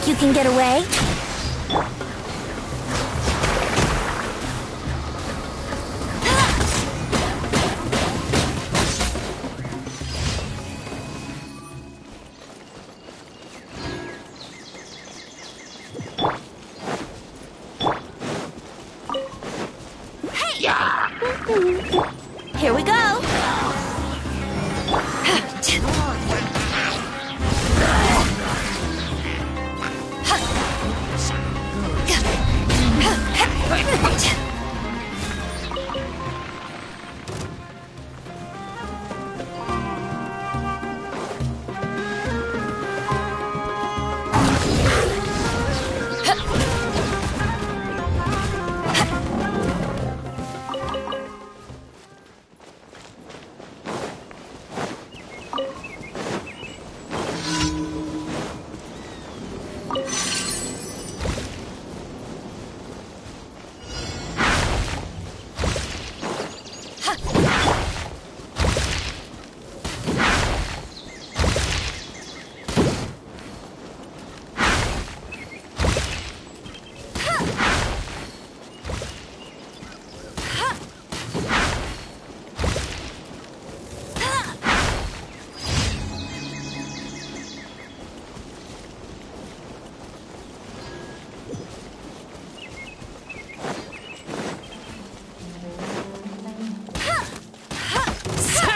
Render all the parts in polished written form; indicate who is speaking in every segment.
Speaker 1: Think you can get away? Here we go!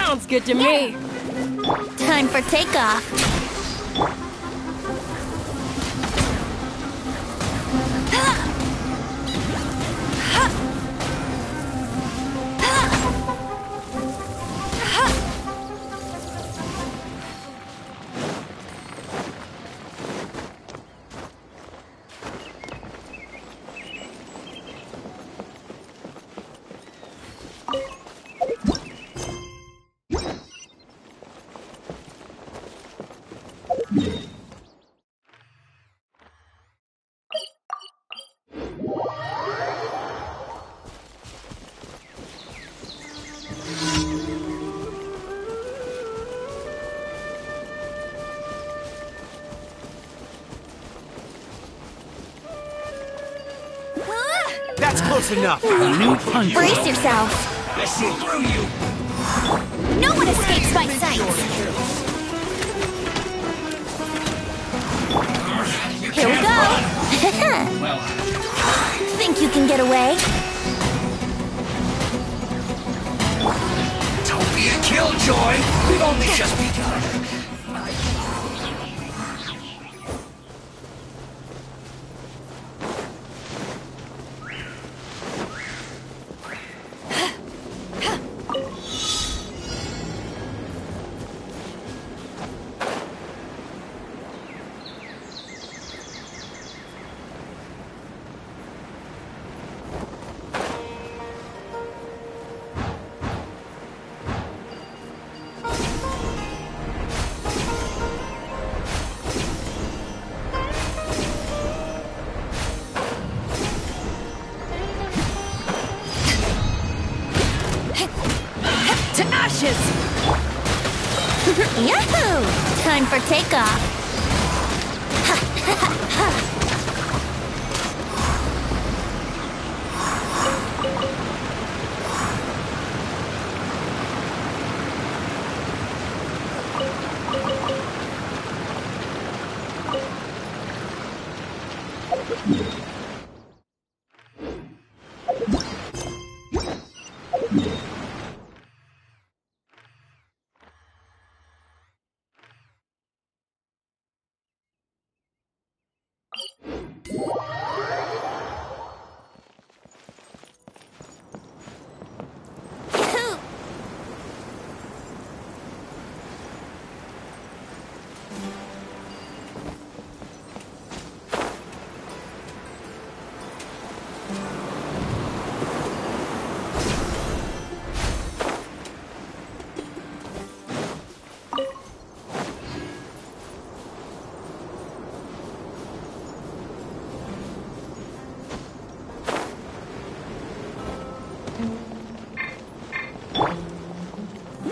Speaker 2: Sounds good to me.
Speaker 1: Time for takeoff.
Speaker 3: That's close enough. New punch.
Speaker 1: Brace yourself.
Speaker 3: I see through you.
Speaker 1: No one escapes my sight. Here we go. Think you can get away?
Speaker 3: Don't be a killjoy. We've only just begun.
Speaker 1: Yahoo! Time for takeoff.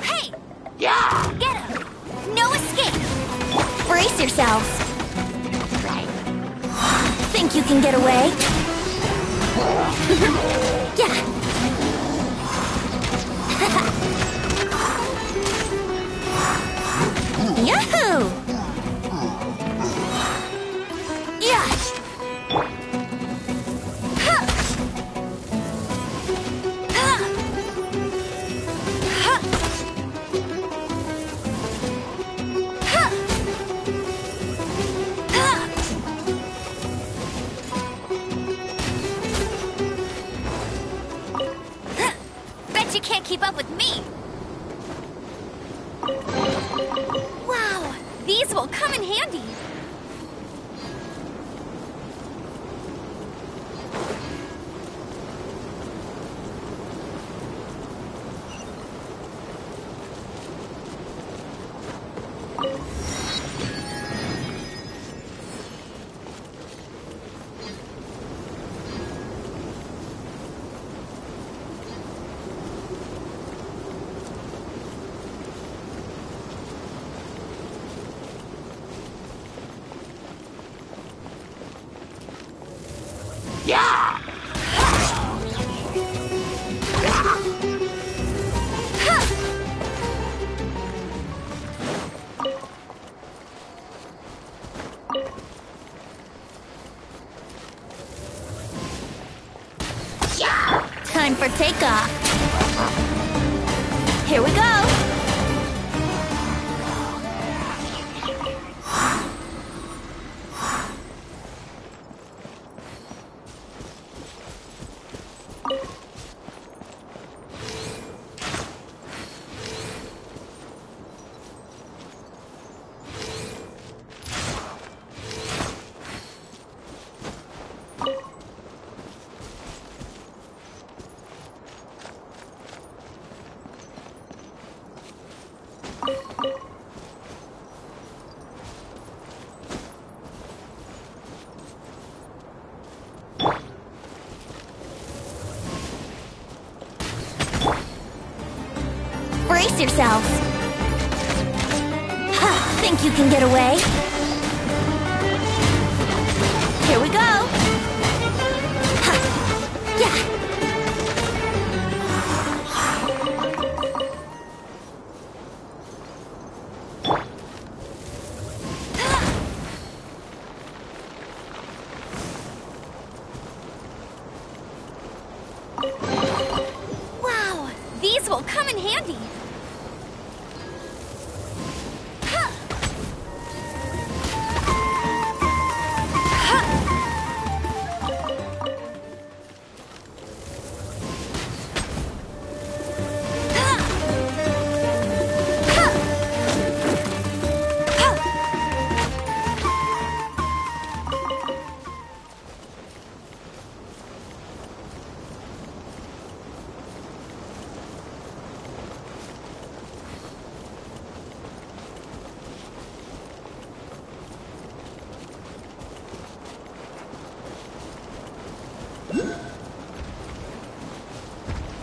Speaker 1: Hey! Yeah! Get him! No escape! Brace yourselves! you can get away? Yeah. Yahoo! Yeah.
Speaker 4: Bet you can't keep up with me! Wow, these will come in handy!
Speaker 3: Yeah!
Speaker 1: Time for takeoff. Here we go. Brace yourselves. Think you can get away? Here we go. Yeah.
Speaker 4: Wow, these will come in handy!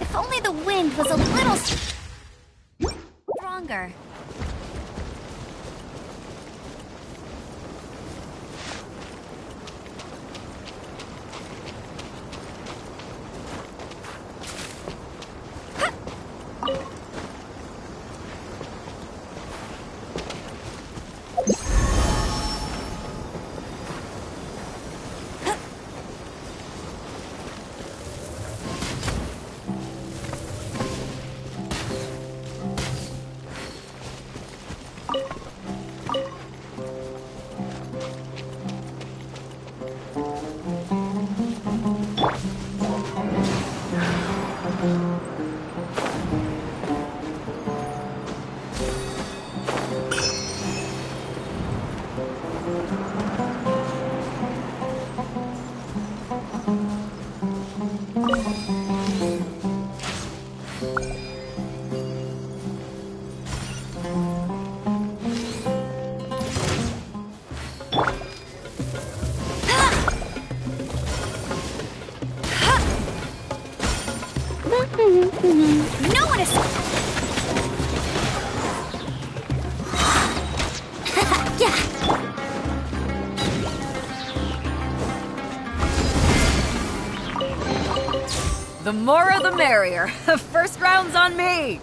Speaker 4: If only the wind was a little stronger. No one is...
Speaker 1: Yeah.
Speaker 2: The more the merrier. First round's on me.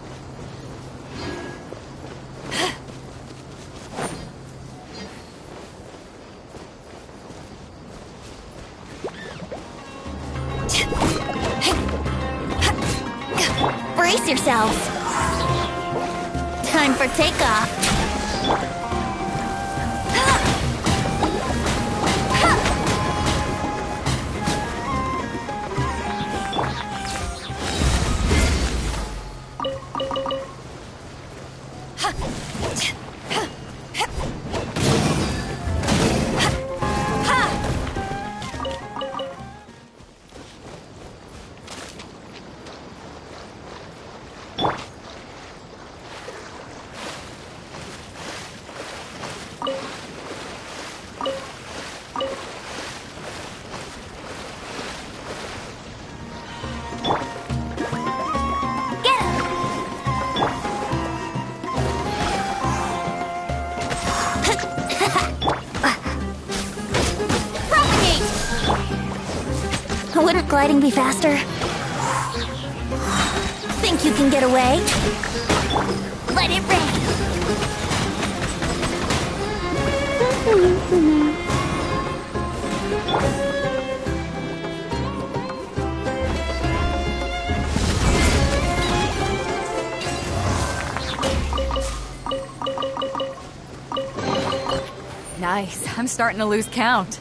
Speaker 1: Brace yourselves. Time for takeoff. Wouldn't gliding be faster? Think you can get away? Let it rain!
Speaker 2: Nice. I'm starting to lose count.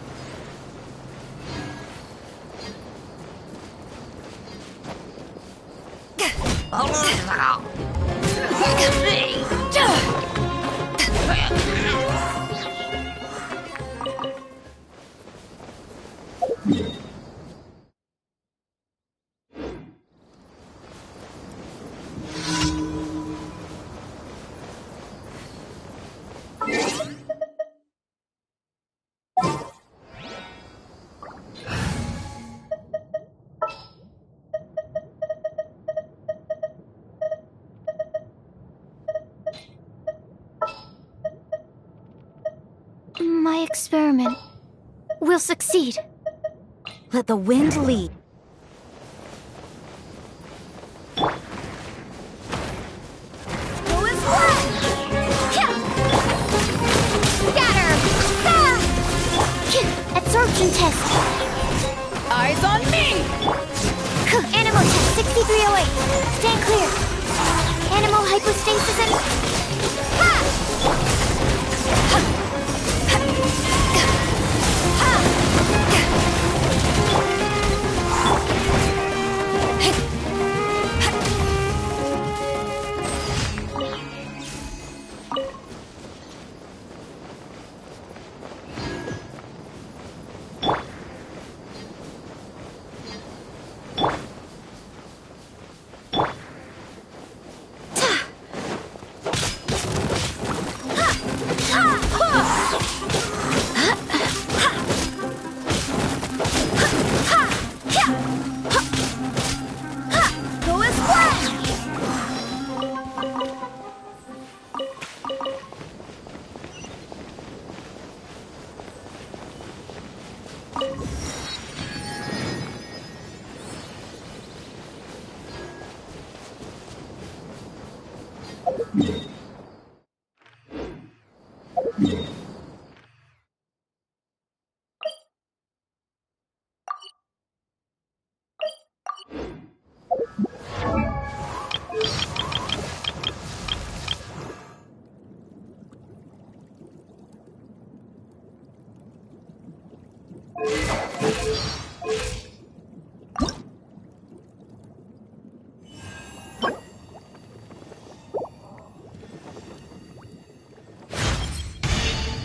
Speaker 1: My experiment will succeed.
Speaker 2: Let the wind lead.
Speaker 1: Absorption test.
Speaker 2: Eyes on me!
Speaker 1: Animal test 6308. Stand clear. Animal hypostasis and...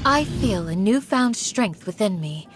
Speaker 5: I feel a newfound strength within me.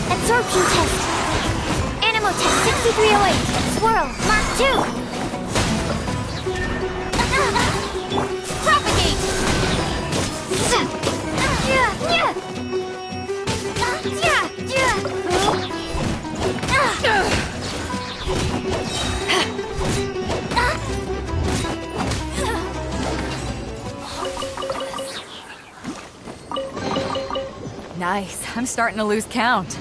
Speaker 1: Absorption test. Animal test 6308. Swirl, Mark 2. Propagate.
Speaker 2: Nice. I'm starting to lose count.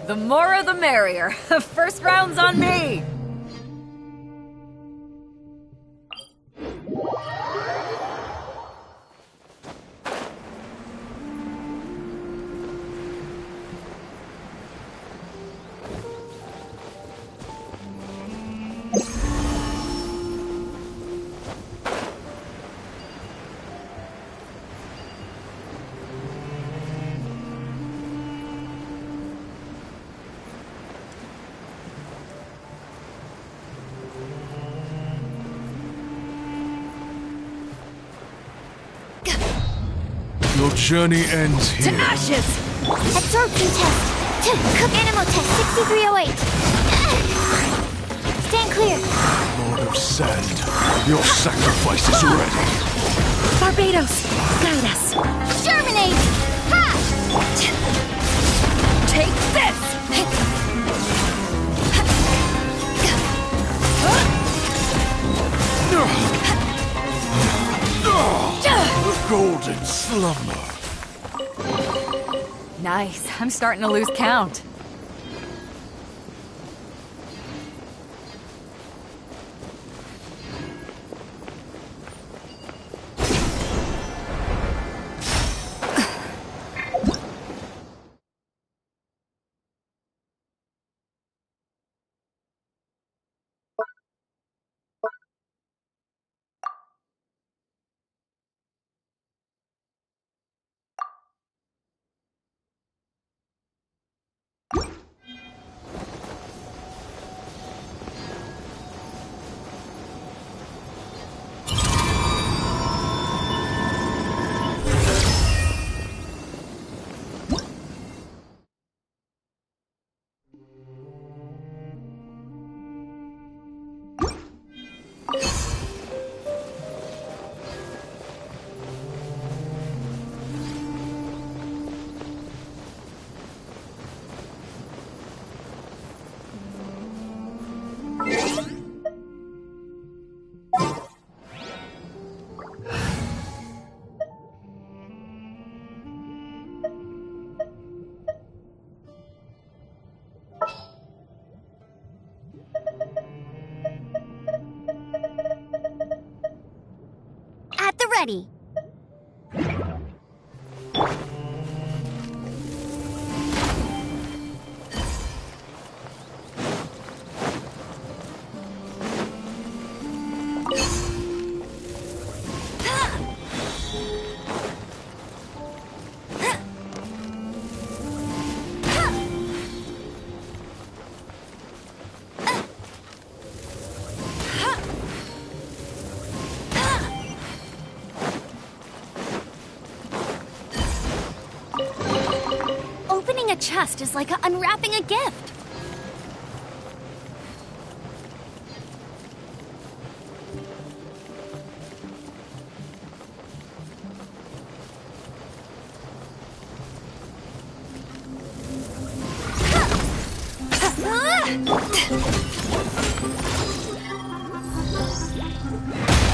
Speaker 2: The more the merrier. First round's on me!
Speaker 3: Your journey ends
Speaker 2: To
Speaker 3: here.
Speaker 2: ashes!
Speaker 1: Absorption test. Cook animal test 6308. Stand clear.
Speaker 3: Lord of Sand, your sacrifice is ready.
Speaker 5: Barbados, guide us.
Speaker 1: Germinate. Ha!
Speaker 2: Take this!
Speaker 3: The golden slumber.
Speaker 2: Nice. I'm starting to lose count.
Speaker 1: At the ready. Opening a chest is like unwrapping a gift.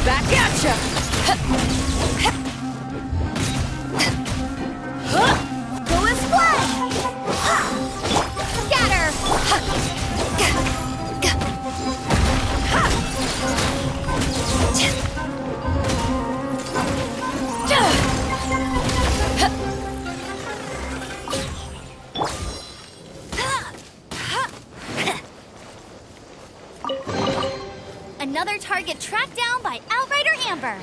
Speaker 2: Back at ya!
Speaker 1: Go and splash! Scatter!
Speaker 4: Another target tracked down by Outrider Amber.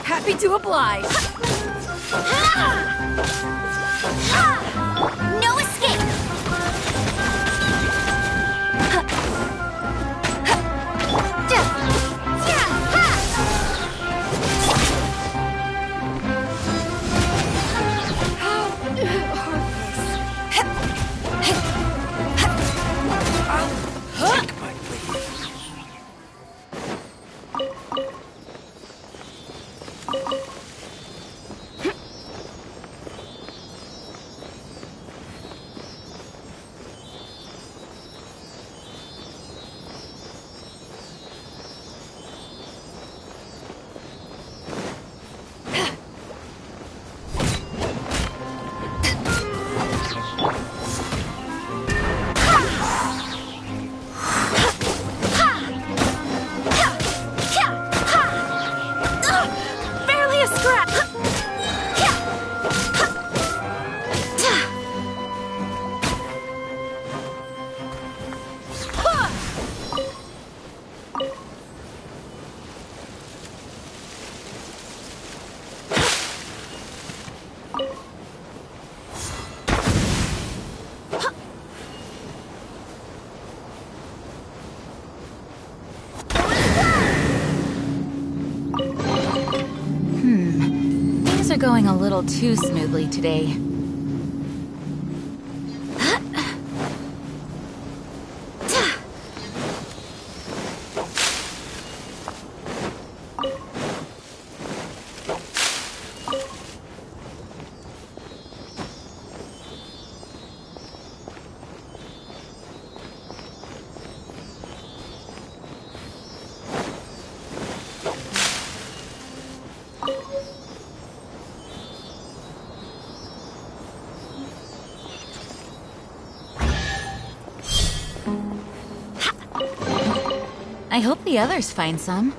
Speaker 2: Happy to oblige.
Speaker 4: No escape!
Speaker 3: Take my lead.
Speaker 4: Barely a scrap!
Speaker 2: Things are going a little too smoothly today. I hope the others find some.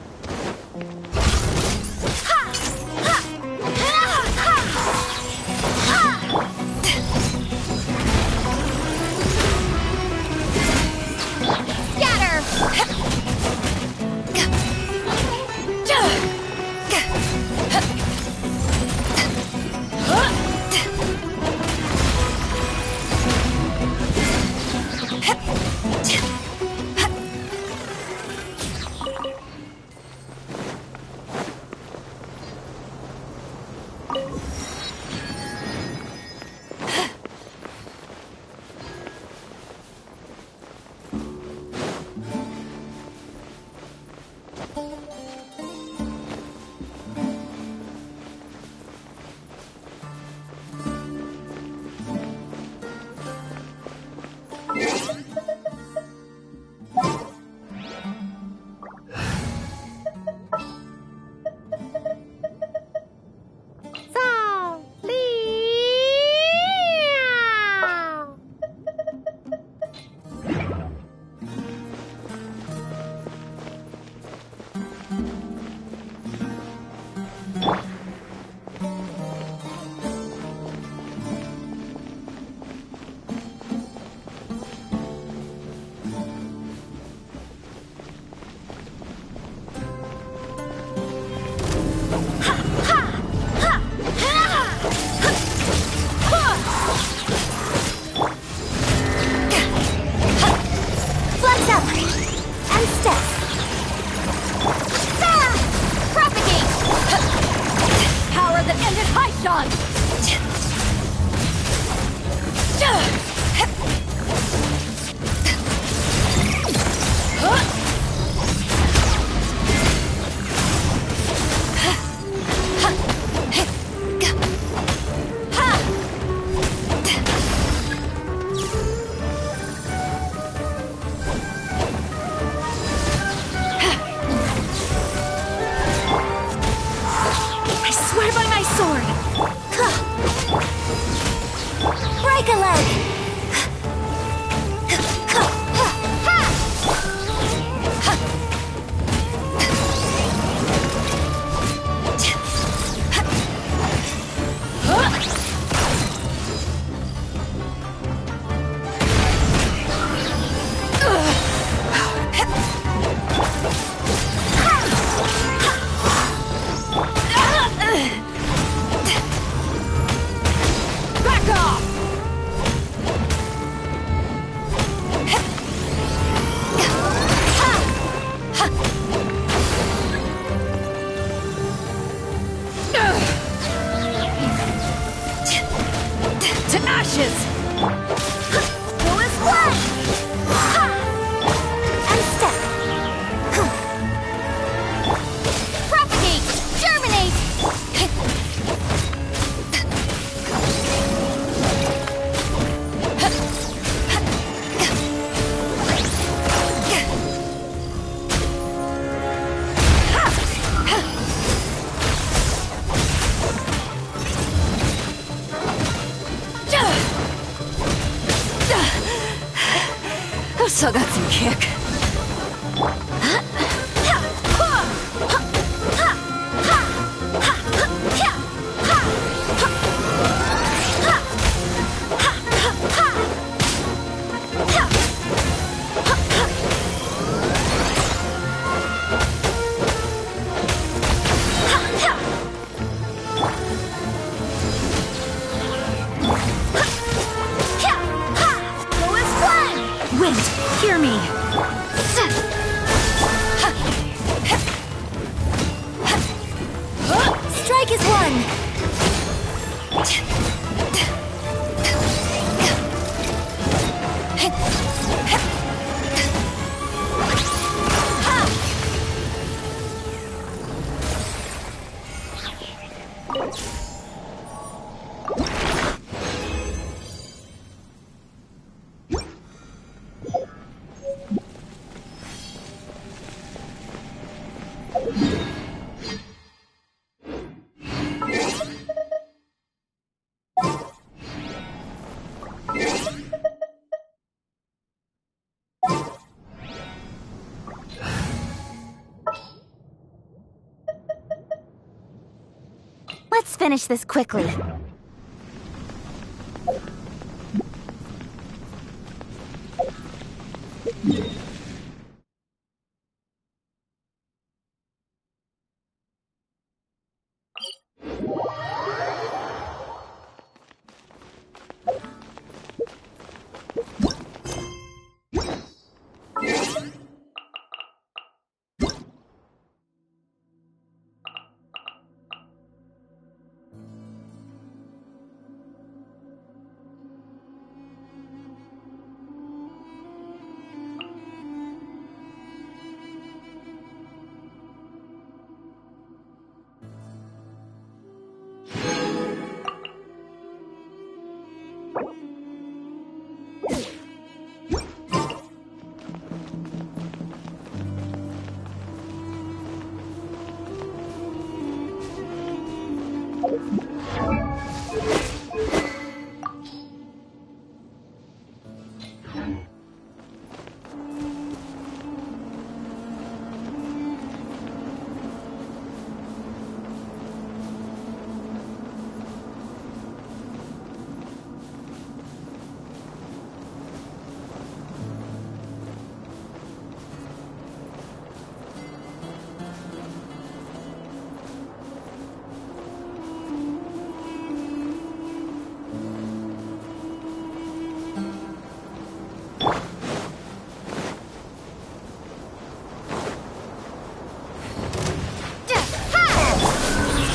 Speaker 1: Let's finish this quickly.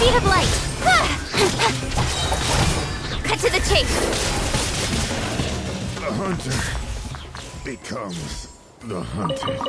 Speaker 1: Speed of light! Cut to the chase!
Speaker 6: The hunter becomes the hunted.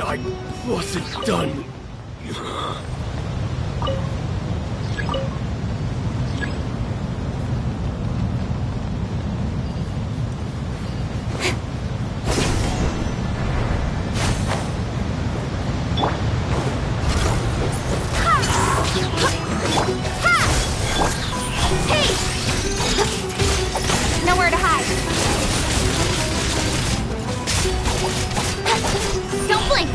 Speaker 3: I wasn't done.
Speaker 1: Nowhere to hide. Don't blink.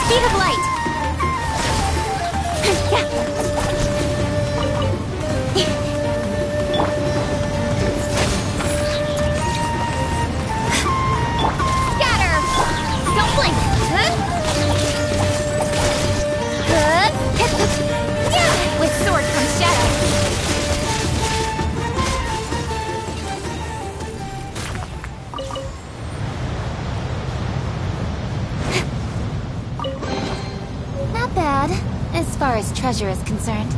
Speaker 1: Speed of light. Scatter. Don't blink. With sword comes shadow. Not bad, as far as treasure is concerned.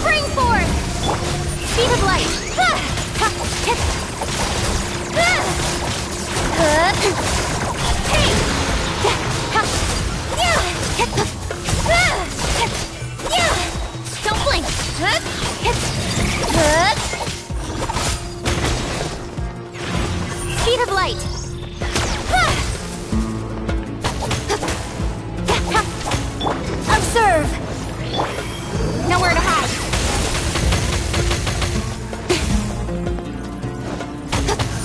Speaker 1: Spring forth! Speed of light! Don't blink! Speed of light! Observe! Nowhere to hide.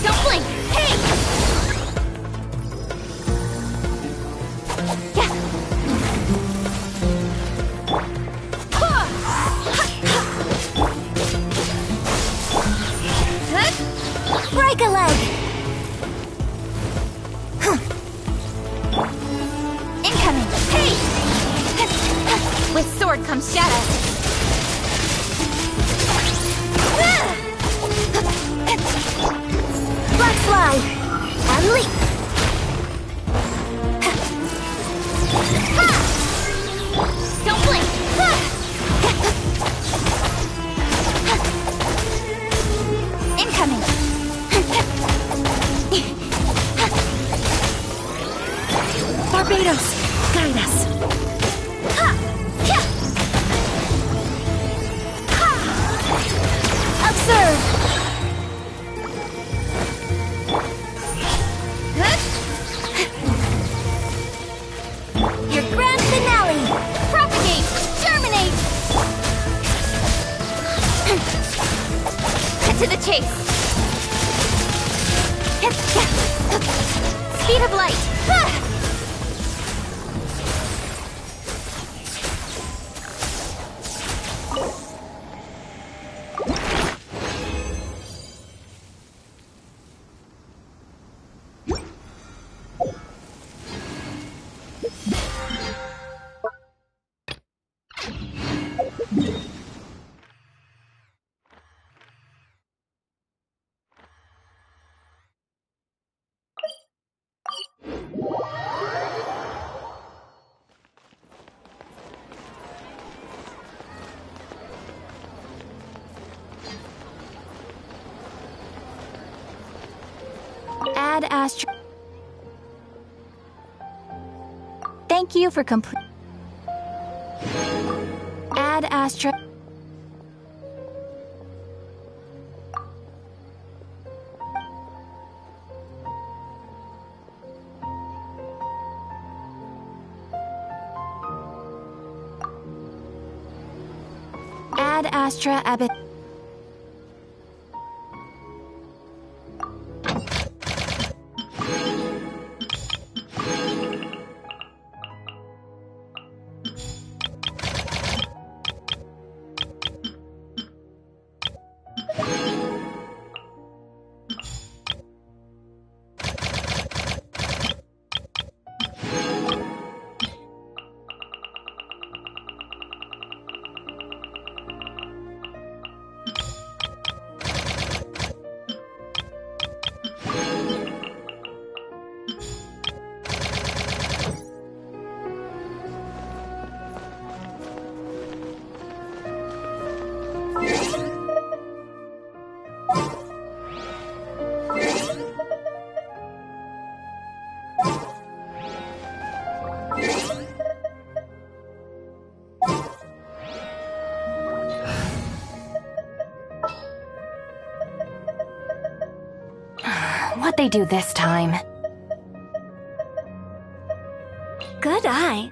Speaker 1: Don't blink! Hey! Break a leg! Incoming! Hey! With sword comes shadow. Black fly! And leap! Ha! Don't blink! Incoming!
Speaker 5: Barbados, guide us.
Speaker 1: Observe! Speed of light! Ah! Add Astra. Thank you for complete. Add Astra. Add Astra Abbott. What'd they do this time? Good eye.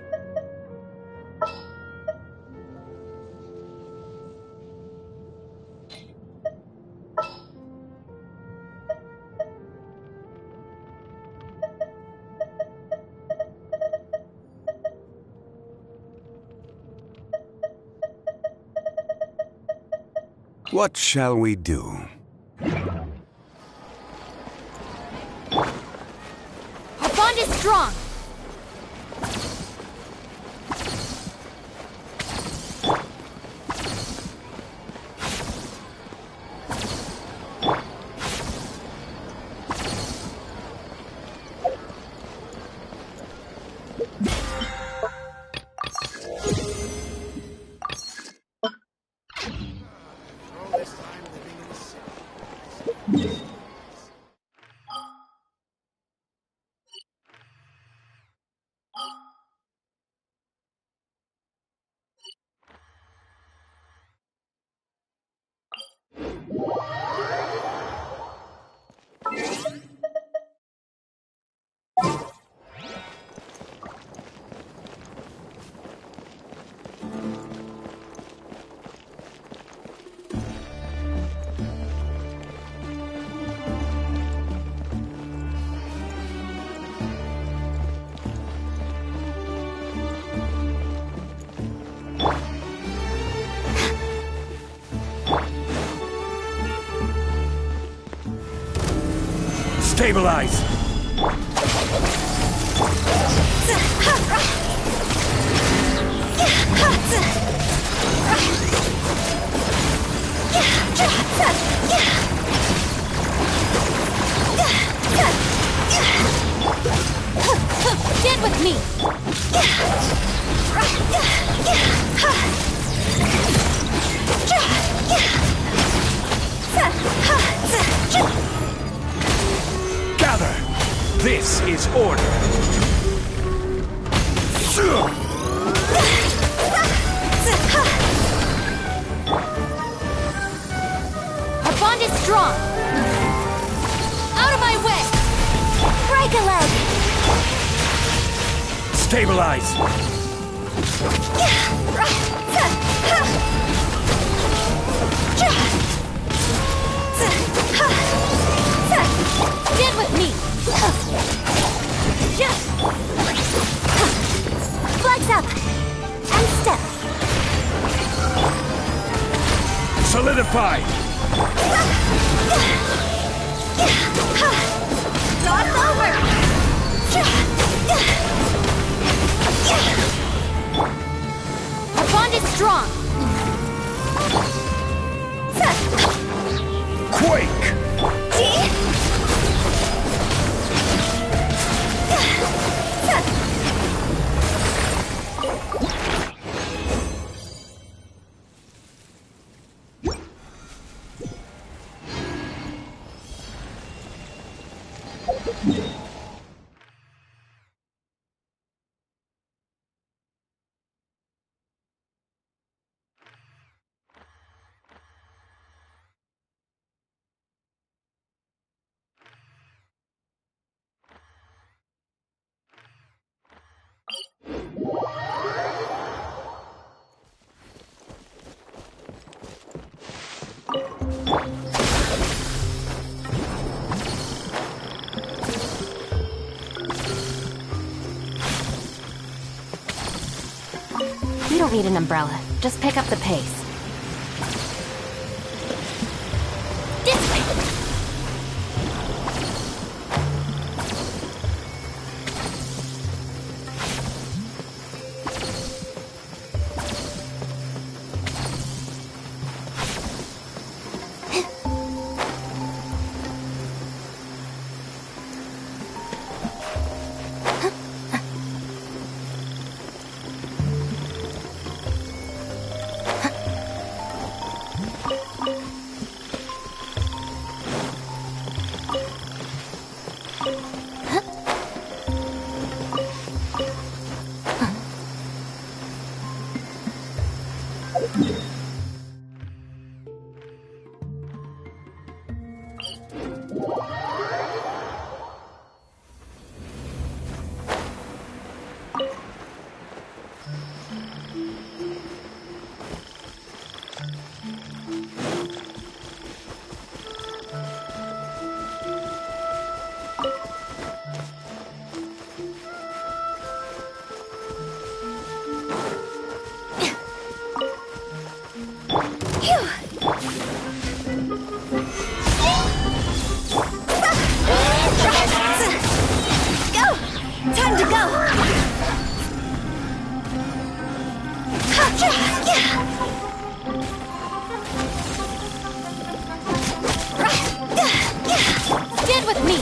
Speaker 7: What shall we do?
Speaker 1: Our bond is strong!
Speaker 7: Stabilize!
Speaker 1: Stand with me!
Speaker 7: Gather! This is order!
Speaker 1: Our bond is strong! Out of my way! Break a leg!
Speaker 7: Stabilize!
Speaker 1: Stand with me!
Speaker 7: Purified!
Speaker 4: It's over!
Speaker 1: Our bond is strong!
Speaker 7: Quake!
Speaker 1: We don't need an umbrella. Just pick up the pace. This way!
Speaker 4: Time to go!
Speaker 1: Stand with me!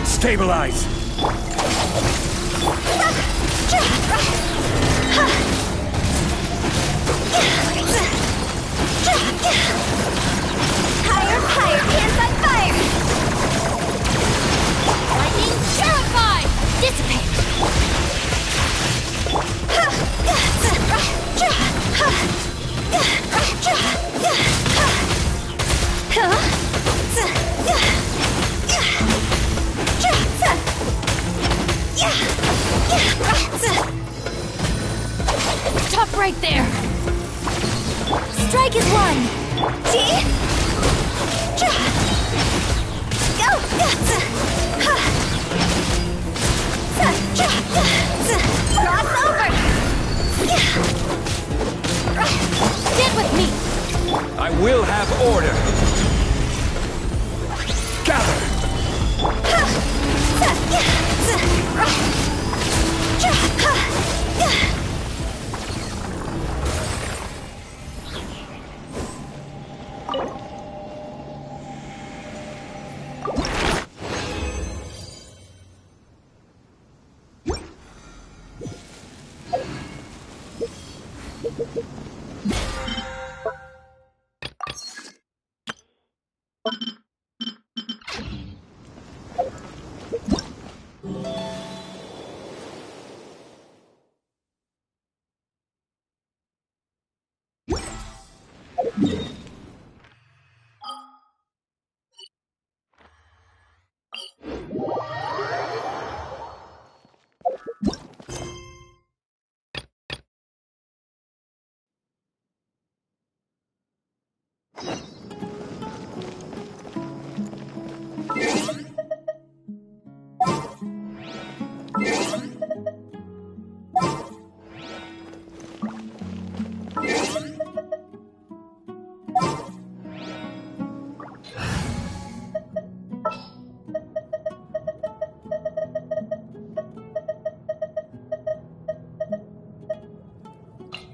Speaker 7: Stabilize!
Speaker 4: Higher, higher, hands on fire!
Speaker 1: Lightning purified! Dissipate! Stop right there!
Speaker 4: Strike is one! Go! Cross over!
Speaker 1: Stand with me!
Speaker 7: I will have order. Gather.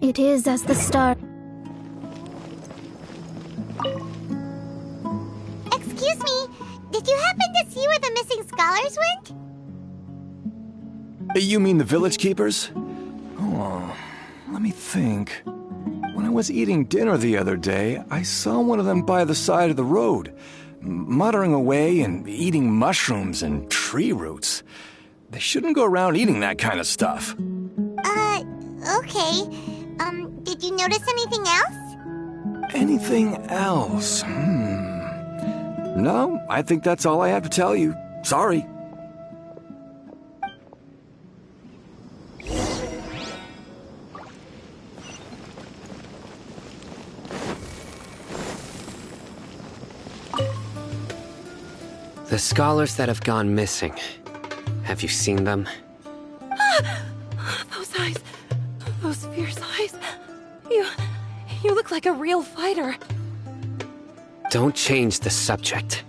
Speaker 4: It is as the star. Excuse me, did you happen to see where the missing scholars went?
Speaker 7: You mean the village keepers? Oh, let me think. When I was eating dinner the other day, I saw one of them by the side of the road, muttering away and eating mushrooms and tree roots. They shouldn't go around eating that kind of stuff.
Speaker 4: Okay. Did you notice anything else?
Speaker 7: Anything else? No, I think that's all I have to tell you. Sorry.
Speaker 8: The scholars that have gone missing. Have you seen them?
Speaker 2: Those eyes. Those fierce eyes. You look like a real fighter.
Speaker 8: Don't change the subject.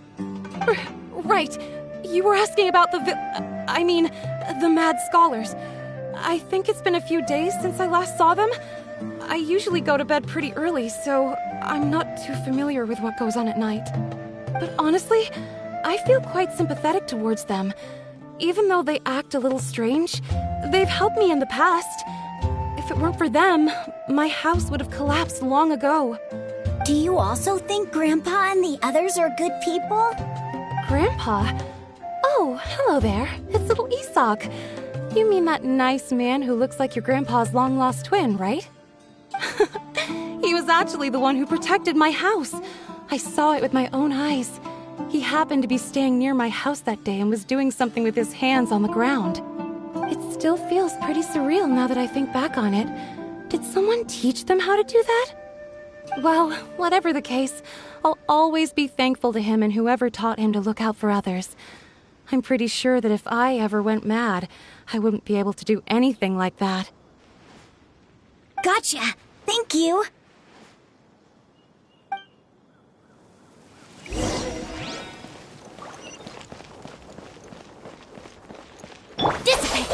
Speaker 2: Right. You were asking about the the mad scholars. I think it's been a few days since I last saw them. I usually go to bed pretty early, so I'm not too familiar with what goes on at night. But honestly, I feel quite sympathetic towards them. Even though they act a little strange, they've helped me in the past. If it weren't for them, my house would have collapsed long ago.
Speaker 4: Do you also think Grandpa and the others are good people?
Speaker 2: Grandpa? Oh, hello there. It's little Isak. You mean that nice man who looks like your grandpa's long-lost twin, right? He was actually the one who protected my house. I saw it with my own eyes. He happened to be staying near my house that day and was doing something with his hands on the ground. It still feels pretty surreal now that I think back on it. Did someone teach them how to do that? Well, whatever the case, I'll always be thankful to him and whoever taught him to look out for others. I'm pretty sure that if I ever went mad, I wouldn't be able to do anything like that.
Speaker 4: Gotcha. Thank you.
Speaker 1: Dissipate!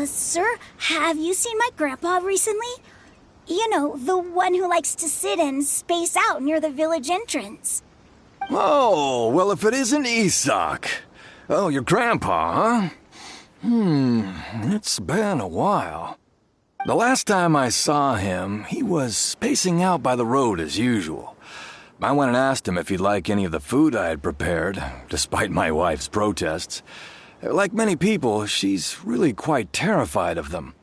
Speaker 4: Sir, have you seen my grandpa recently? You know, the one who likes to sit and space out near the village entrance.
Speaker 7: Oh, well, if it isn't Isak. Oh, your grandpa, huh? It's been a while. The last time I saw him, he was spacing out by the road as usual. I went and asked him if he'd like any of the food I had prepared, despite my wife's protests. Like many people, she's really quite terrified of them.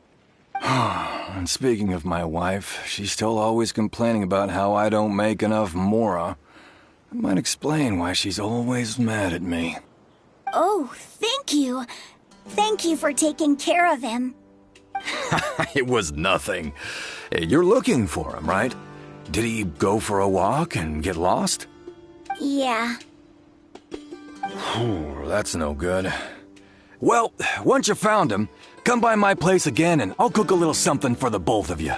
Speaker 7: And speaking of my wife, she's still always complaining about how I don't make enough mora. That might explain why she's always mad at me.
Speaker 4: Oh, thank you. Thank you for taking care of him.
Speaker 7: It was nothing. You're looking for him, right? Did he go for a walk and get lost?
Speaker 4: Yeah.
Speaker 7: Oh, that's no good. Well, once you found him, come by my place again and I'll cook a little something for the both of you.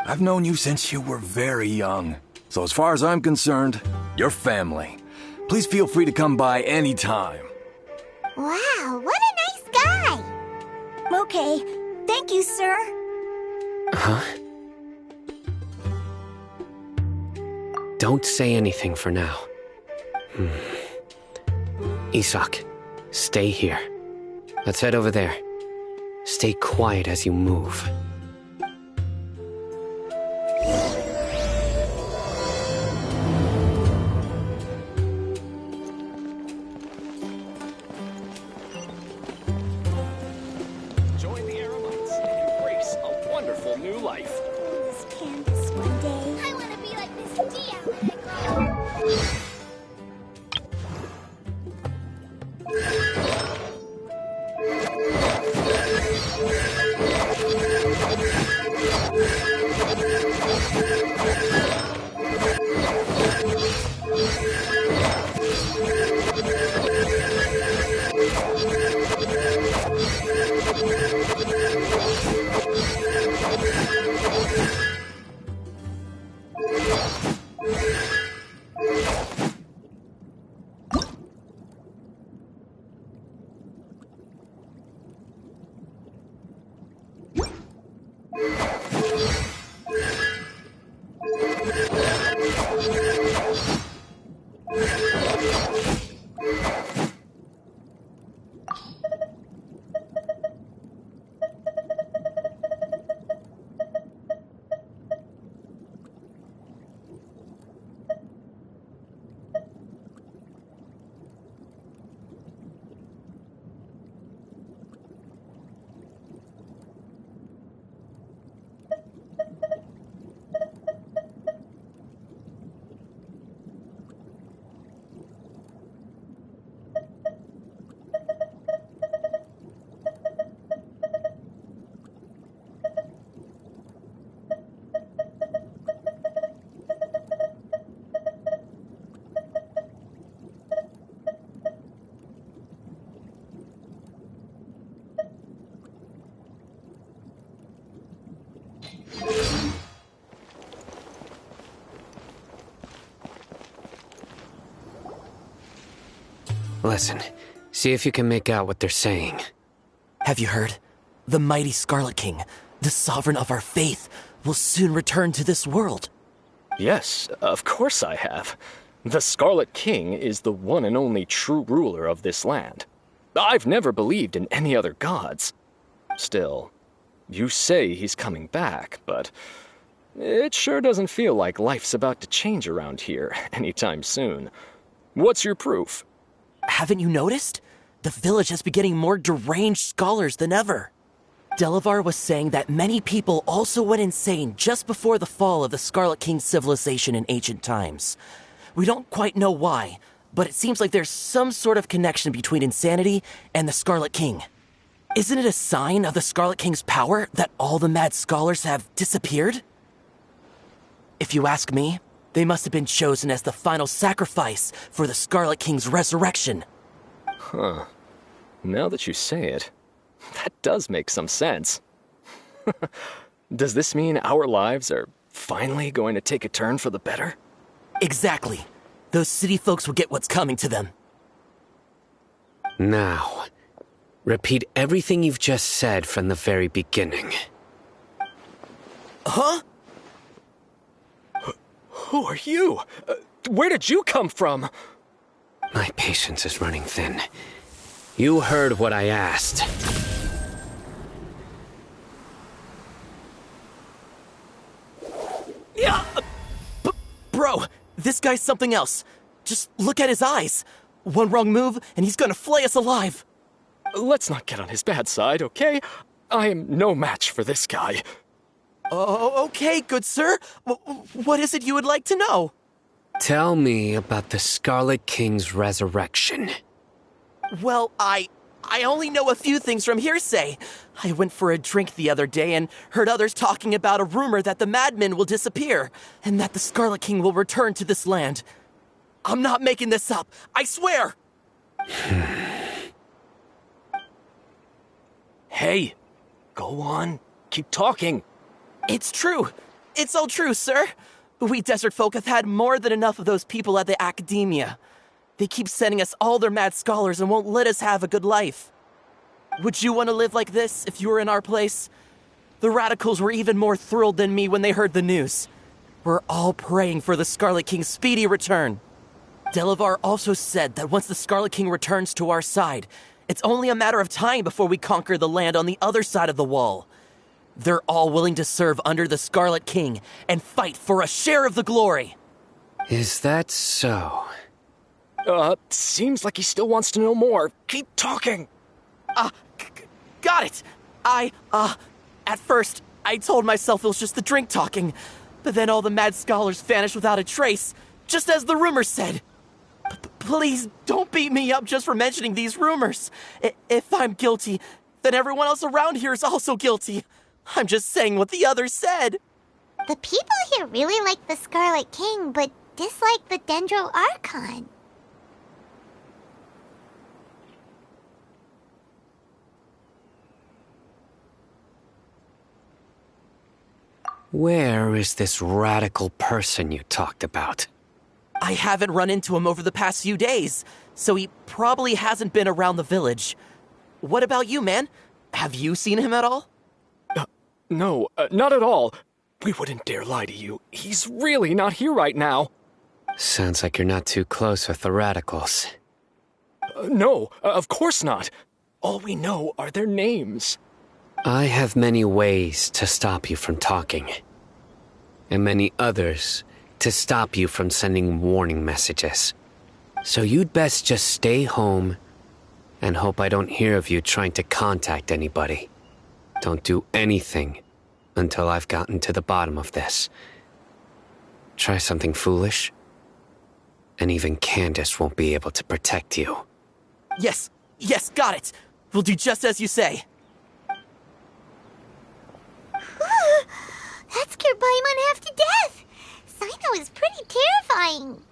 Speaker 7: I've known you since you were very young, so as far as I'm concerned, you're family. Please feel free to come by anytime.
Speaker 4: Wow, what a nice guy! Okay, thank you, sir.
Speaker 8: Huh? Don't say anything for now. Isak, stay here. Let's head over there. Stay quiet as you move.
Speaker 3: Join the Aramites and embrace a wonderful new life.
Speaker 4: This Candace one day.
Speaker 1: I want to be like this Dia when I grow up.
Speaker 8: Listen, see if you can make out what they're saying.
Speaker 9: Have you heard? The mighty Scarlet King, the sovereign of our faith, will soon return to this world.
Speaker 10: Yes, of course I have. The Scarlet King is the one and only true ruler of this land. I've never believed in any other gods. Still, you say he's coming back, but it sure doesn't feel like life's about to change around here anytime soon. What's your proof?
Speaker 9: Haven't you noticed? The village has been getting more deranged scholars than ever. Delavar was saying that many people also went insane just before the fall of the Scarlet King's civilization in ancient times. We don't quite know why, but it seems like there's some sort of connection between insanity and the Scarlet King. Isn't it a sign of the Scarlet King's power that all the mad scholars have disappeared? If you ask me, they must have been chosen as the final sacrifice for the Scarlet King's resurrection.
Speaker 10: Huh. Now that you say it, that does make some sense. Does this mean our lives are finally going to take a turn for the better?
Speaker 9: Exactly. Those city folks will get what's coming to them.
Speaker 8: Now, repeat everything you've just said from the very beginning.
Speaker 9: Huh?
Speaker 10: Who are you? Where did you come from?
Speaker 8: My patience is running thin. You heard what I asked.
Speaker 9: Yeah! Bro, this guy's something else. Just look at his eyes. One wrong move, and he's gonna flay us alive.
Speaker 10: Let's not get on his bad side, okay? I am no match for this guy.
Speaker 9: Oh, okay, good sir. What is it you would like to know?
Speaker 8: Tell me about the Scarlet King's resurrection.
Speaker 9: Well, I I only know a few things from hearsay. I went for a drink the other day and heard others talking about a rumor that the madmen will disappear and that the Scarlet King will return to this land. I'm not making this up. I swear!
Speaker 10: Hey, go on. Keep talking.
Speaker 9: It's true. It's all true, sir. We desert folk have had more than enough of those people at the academia. They keep sending us all their mad scholars and won't let us have a good life. Would you want to live like this if you were in our place? The radicals were even more thrilled than me when they heard the news. We're all praying for the Scarlet King's speedy return. Delavar also said that once the Scarlet King returns to our side, it's only a matter of time before we conquer the land on the other side of the wall. They're all willing to serve under the Scarlet King and fight for a share of the glory.
Speaker 8: Is that so?
Speaker 10: Seems like he still wants to know more. Keep talking.
Speaker 9: Got it. At first, I told myself it was just the drink talking, but then all the mad scholars vanished without a trace, just as the rumors said. Please don't beat me up just for mentioning these rumors. If I'm guilty, then everyone else around here is also guilty. I'm just saying what the others said.
Speaker 11: The people here really like the Scarlet King, but dislike the Dendro Archon.
Speaker 8: Where is this radical person you talked about?
Speaker 9: I haven't run into him over the past few days, so he probably hasn't been around the village. What about you, man? Have you seen him at all?
Speaker 10: No, not at all. We wouldn't dare lie to you. He's really not here right now.
Speaker 8: Sounds like you're not too close with the radicals.
Speaker 10: No, of course not. All we know are their names.
Speaker 8: I have many ways to stop you from talking. And many others to stop you from sending warning messages. So you'd best just stay home and hope I don't hear of you trying to contact anybody. Don't do anything until I've gotten to the bottom of this. Try something foolish, and even Candace won't be able to protect you.
Speaker 9: Yes, got it. We'll do just as you say.
Speaker 11: That scared Paimon half to death. Sino is pretty terrifying.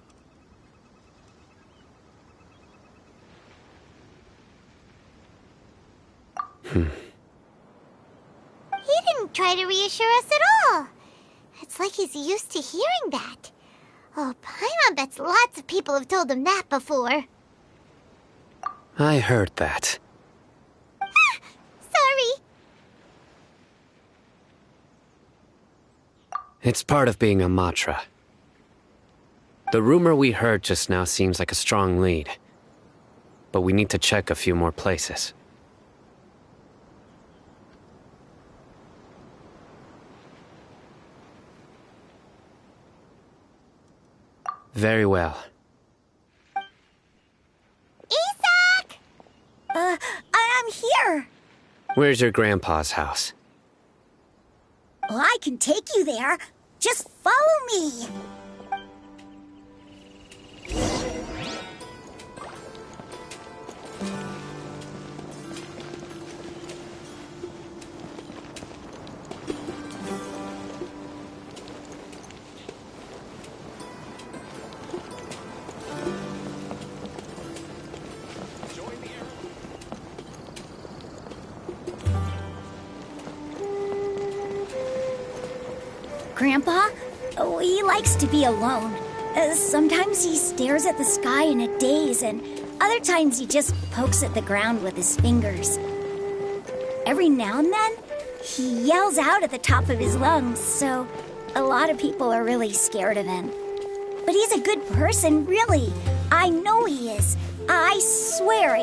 Speaker 11: He didn't try to reassure us at all. It's like he's used to hearing that. Oh, Paimon bets lots of people have told him that before.
Speaker 8: I heard that.
Speaker 11: Sorry.
Speaker 8: It's part of being a Matra. The rumor we heard just now seems like a strong lead. But we need to check a few more places. Very well.
Speaker 11: Isak!
Speaker 4: I'm here.
Speaker 8: Where's your grandpa's house?
Speaker 4: Well, I can take you there. Just follow me. Grandpa? Oh, he likes to be alone. Sometimes he stares at the sky in a daze, and other times he just pokes at the ground with his fingers. Every now and then, he yells out at the top of his lungs, so a lot of people are really scared of him. But he's a good person, really. I know he is. I swear,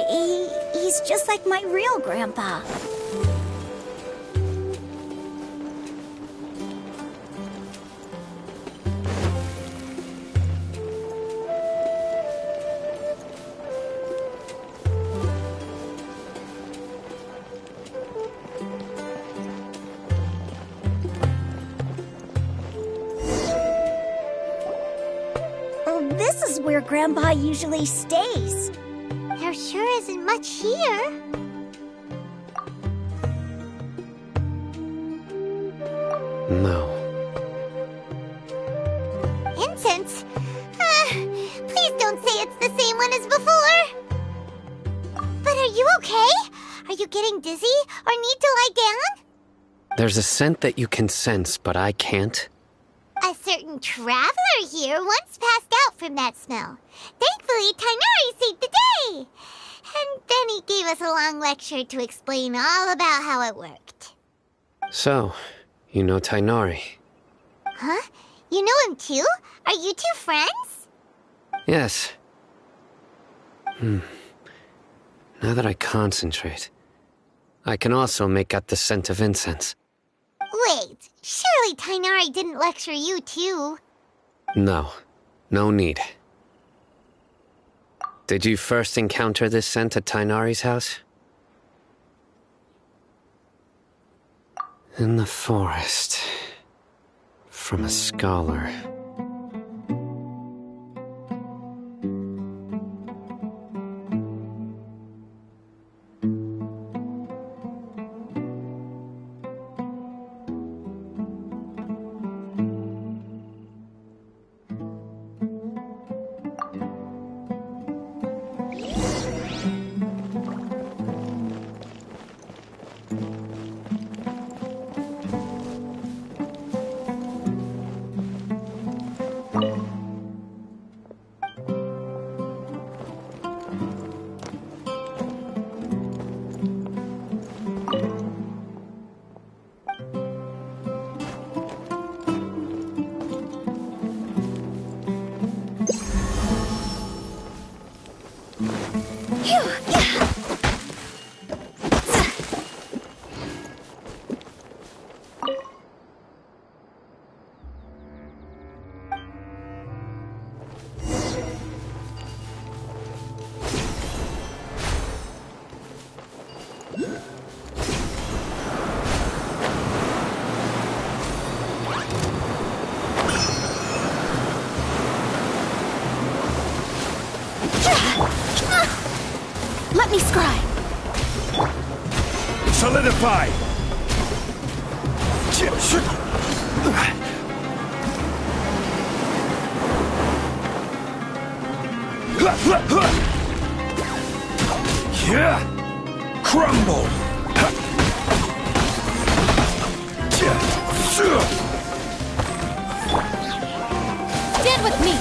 Speaker 4: he's just like my real grandpa. This is where Grandpa usually stays.
Speaker 11: There sure isn't much here.
Speaker 8: No.
Speaker 11: Incense? Please don't say it's the same one as before. But are you okay? Are you getting dizzy or need to lie down?
Speaker 8: There's a scent that you can sense, but I can't.
Speaker 11: A certain traveler here once passed out from that smell. Thankfully, Tainari saved the day. And then he gave us a long lecture to explain all about how it worked.
Speaker 8: So, you know Tainari?
Speaker 11: Huh? You know him too? Are you two friends?
Speaker 8: Yes. Now that I concentrate, I can also make out the scent of incense.
Speaker 11: Wait, surely Tainari didn't lecture you too?
Speaker 8: No, no need. Did you first encounter this scent at Tainari's house? In the forest. From a scholar.
Speaker 2: Let me scry.
Speaker 6: Solidify! Crumble!
Speaker 2: Stand with me.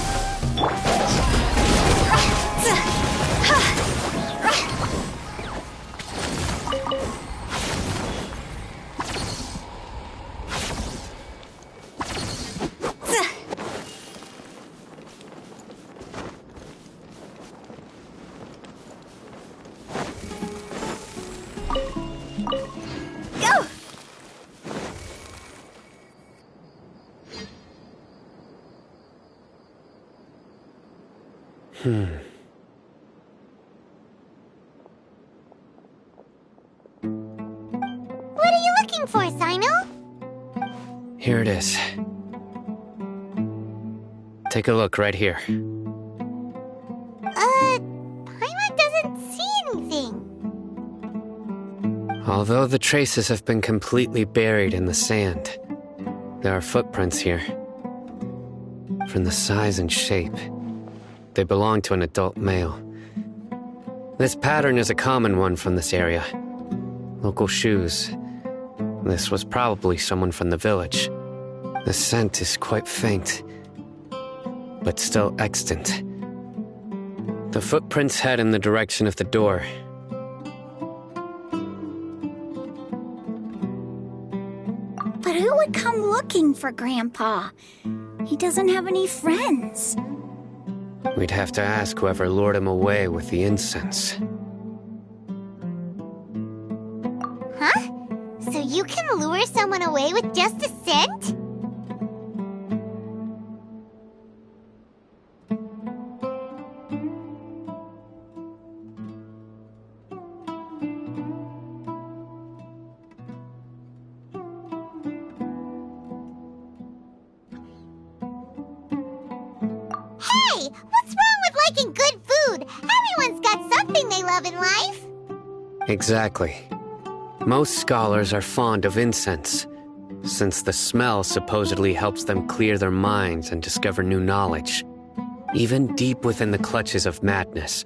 Speaker 11: What are you looking for, Sino?
Speaker 8: Here it is. Take a look right here.
Speaker 11: Paimon doesn't see anything.
Speaker 8: Although the traces have been completely buried in the sand, there are footprints here. From the size and shape, they belong to an adult male. This pattern is a common one from this area. Local shoes. This was probably someone from the village. The scent is quite faint, but still extant. The footprints head in the direction of the door.
Speaker 4: But who would come looking for Grandpa? He doesn't have any friends.
Speaker 8: We'd have to ask whoever lured him away with the incense.
Speaker 11: Huh? So you can lure someone away with just a scent? Hey! What's wrong with liking good food? Everyone's got something they love in life.
Speaker 8: Exactly. Most scholars are fond of incense, since the smell supposedly helps them clear their minds and discover new knowledge. Even deep within the clutches of madness,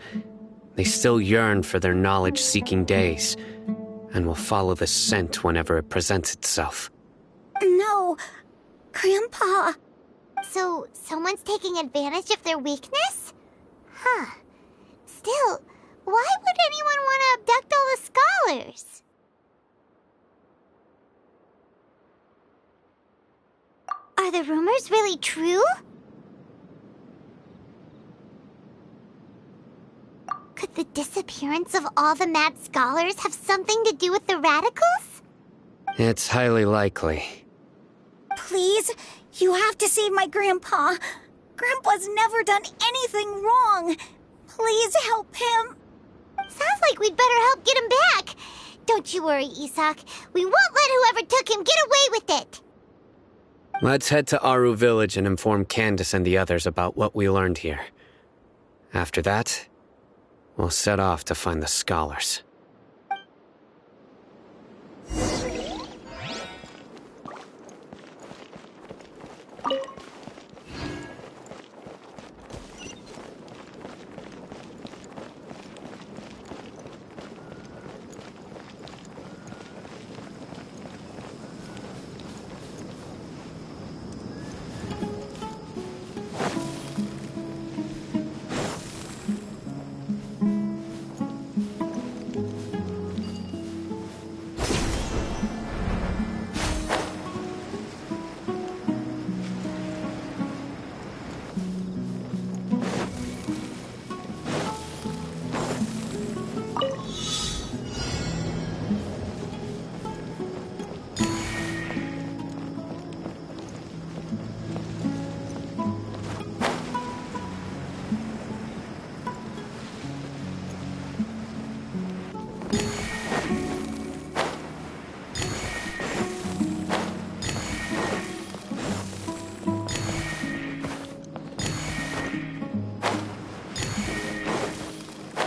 Speaker 8: they still yearn for their knowledge-seeking days, and will follow the scent whenever it presents itself.
Speaker 4: No, Grandpa.
Speaker 11: So, someone's taking advantage of their weakness? Huh. Still, why would anyone want to abduct all the scholars? Are the rumors really true? Could the disappearance of all the mad scholars have something to do with the radicals?
Speaker 8: It's highly likely.
Speaker 4: Please, you have to save my Grandpa. Grandpa's never done anything wrong. Please help him.
Speaker 11: Sounds like we'd better help get him back. Don't you worry, Isak. We won't let whoever took him get away with it.
Speaker 8: Let's head to Aru Village and inform Candace and the others about what we learned here. After that, we'll set off to find the scholars.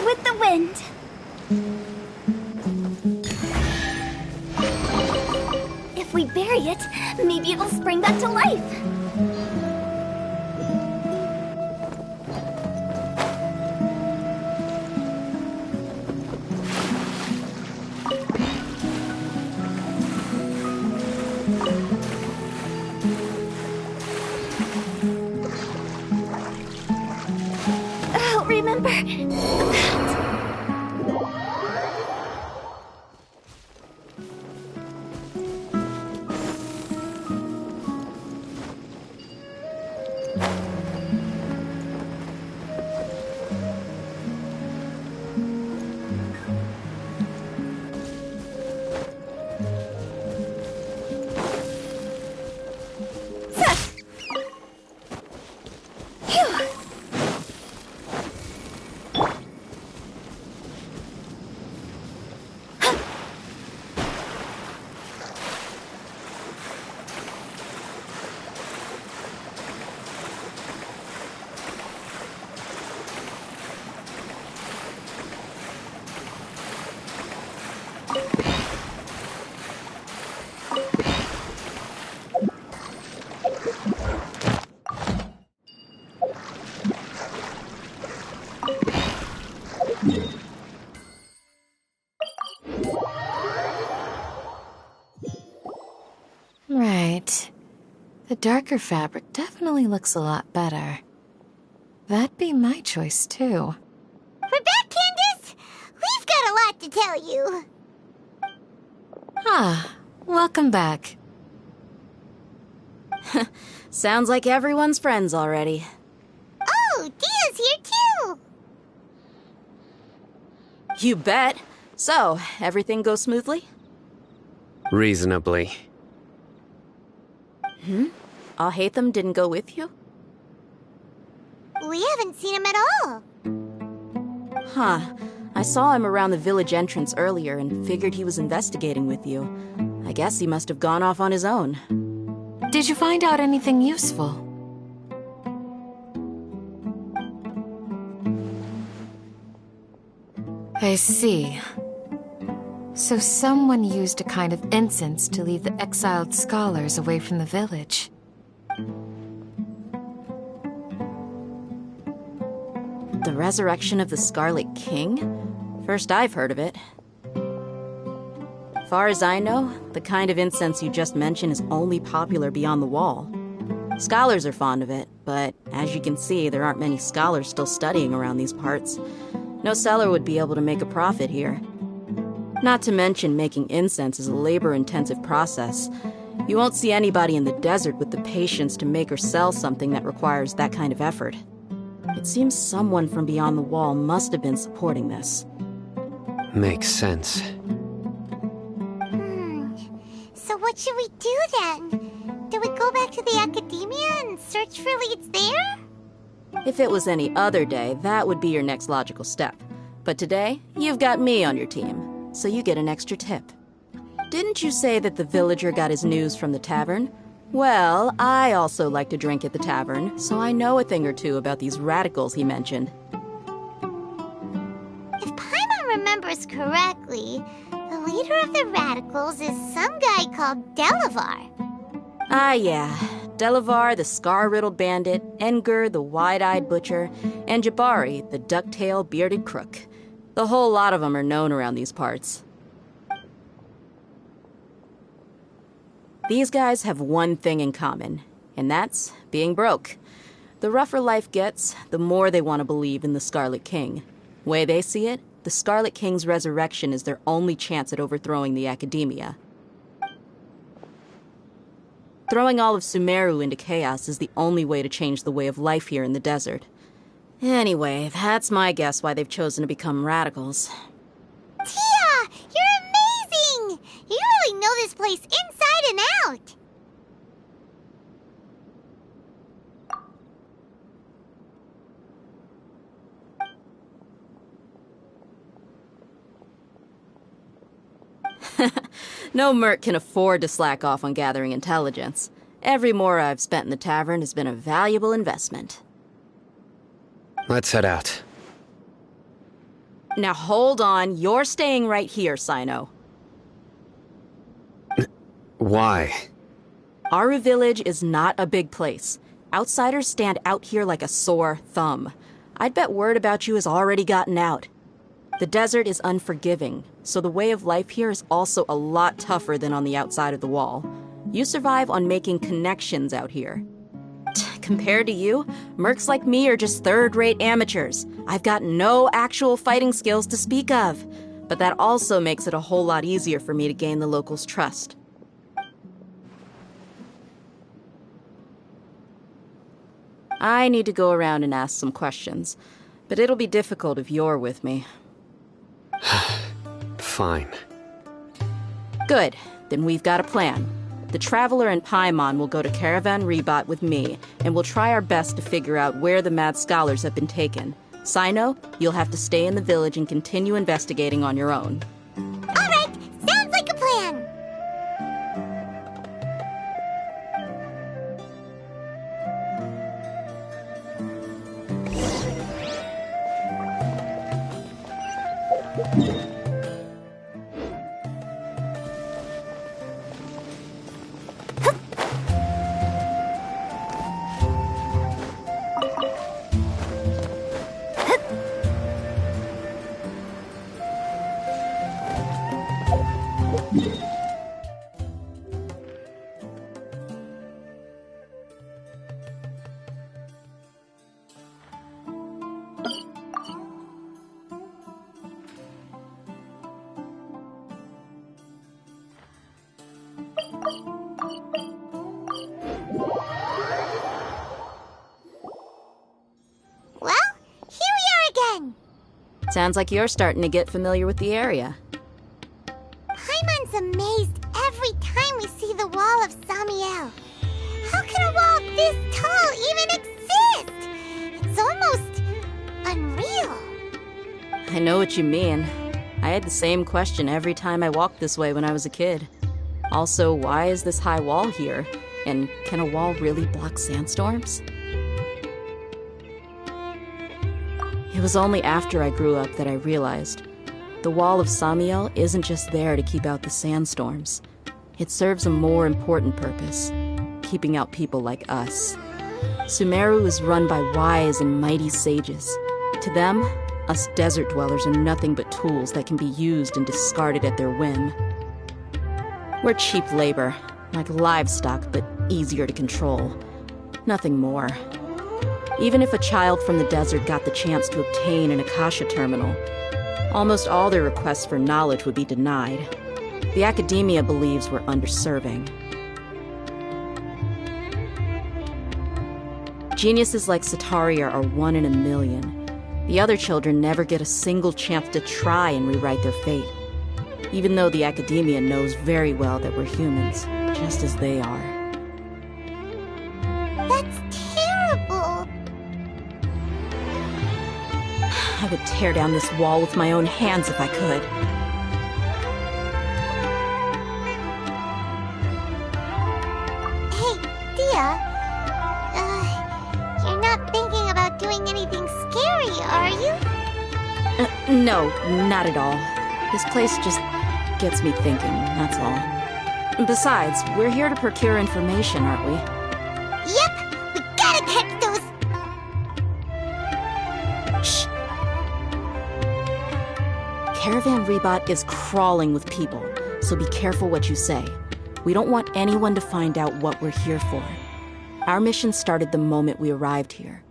Speaker 4: With the wind. If we bury it, maybe it'll spring back to life. I'll remember.
Speaker 5: Right. The darker fabric definitely looks a lot better. That'd be my choice, too.
Speaker 11: We're back, Candace! We've got a lot to tell you.
Speaker 5: Ah, welcome back.
Speaker 2: Sounds like everyone's friends already.
Speaker 11: Oh, Dia's here too!
Speaker 2: You bet. So, everything goes smoothly?
Speaker 8: Reasonably.
Speaker 2: Alhaitham didn't go with you?
Speaker 11: We haven't seen him at all.
Speaker 2: Huh. I saw him around the village entrance earlier and figured he was investigating with you. I guess he must have gone off on his own.
Speaker 5: Did you find out anything useful? I see. So someone used a kind of incense to lead the exiled scholars away from the village.
Speaker 12: The resurrection of the Scarlet King? First I've heard of it. Far as I know, the kind of incense you just mentioned is only popular beyond the wall. Scholars are fond of it, but as you can see, there aren't many scholars still studying around these parts. No seller would be able to make a profit here. Not to mention, making incense is a labor-intensive process. You won't see anybody in the desert with the patience to make or sell something that requires that kind of effort. It seems someone from beyond the wall must have been supporting this.
Speaker 8: Makes sense.
Speaker 11: So what should we do then? Do we go back to the academia and search for leads there?
Speaker 12: If it was any other day, that would be your next logical step. But today, you've got me on your team, so you get an extra tip. Didn't you say that the villager got his news from the tavern? Well, I also like to drink at the tavern, so I know a thing or two about these radicals he mentioned.
Speaker 11: If Paimon remembers correctly, the leader of the radicals is some guy called Delavar.
Speaker 12: Ah, yeah. Delavar, the scar-riddled bandit, Engur, the wide-eyed butcher, and Jabari, the duck-tailed bearded crook. The whole lot of them are known around these parts. These guys have one thing in common, and that's being broke. The rougher life gets, the more they want to believe in the Scarlet King. Way they see it, the Scarlet King's resurrection is their only chance at overthrowing the academia. Throwing all of Sumeru into chaos is the only way to change the way of life here in the desert. Anyway, that's my guess why they've chosen to become radicals.
Speaker 11: Tia! You're amazing! You really know this place inside and out!
Speaker 12: No merc can afford to slack off on gathering intelligence. Every mora I've spent in the tavern has been a valuable investment.
Speaker 8: Let's head out.
Speaker 12: Now hold on, you're staying right here, Sino.
Speaker 8: Why?
Speaker 12: Aru Village is not a big place. Outsiders stand out here like a sore thumb. I'd bet word about you has already gotten out. The desert is unforgiving, so the way of life here is also a lot tougher than on the outside of the wall. You survive on making connections out here. Compared to you, mercs like me are just third-rate amateurs. I've got no actual fighting skills to speak of, but that also makes it a whole lot easier for me to gain the locals' trust. I need to go around and ask some questions, but it'll be difficult if you're with me.
Speaker 8: Fine.
Speaker 12: Good. Then we've got a plan. The Traveler and Paimon will go to Caravan Rebot with me, and we'll try our best to figure out where the mad scholars have been taken. Sino, you'll have to stay in the village and continue investigating on your own.
Speaker 11: Alright, sounds like a plan! Well, here we are again!
Speaker 12: Sounds like you're starting to get familiar with the area.
Speaker 11: Paimon's amazed every time we see the wall of Samiel. How can a wall this tall even exist? It's almost unreal.
Speaker 12: I know what you mean. I had the same question every time I walked this way when I was a kid. Also, why is this high wall here? And can a wall really block sandstorms? It was only after I grew up that I realized the Wall of Samiel isn't just there to keep out the sandstorms. It serves a more important purpose, keeping out people like us. Sumeru is run by wise and mighty sages. To them, us desert dwellers are nothing but tools that can be used and discarded at their whim. We're cheap labor, like livestock, but easier to control. Nothing more. Even if a child from the desert got the chance to obtain an Akasha terminal, almost all their requests for knowledge would be denied. The academia believes we're underserving. Geniuses like Sataria are 1 in a million. The other children never get a single chance to try and rewrite their fate, even though the academia knows very well that we're humans, just as they are.
Speaker 11: That's terrible.
Speaker 12: I would tear down this wall with my own hands if I could.
Speaker 11: Hey, Dia. You're not thinking about doing anything scary, are you?
Speaker 12: No, not at all. This place just gets me thinking, that's all. Besides, we're here to procure information, aren't we?
Speaker 11: Yep, we gotta catch those.
Speaker 12: Shh. Caravan Rebot is crawling with people, so be careful what you say. We don't want anyone to find out what we're here for. Our mission started the moment we arrived here.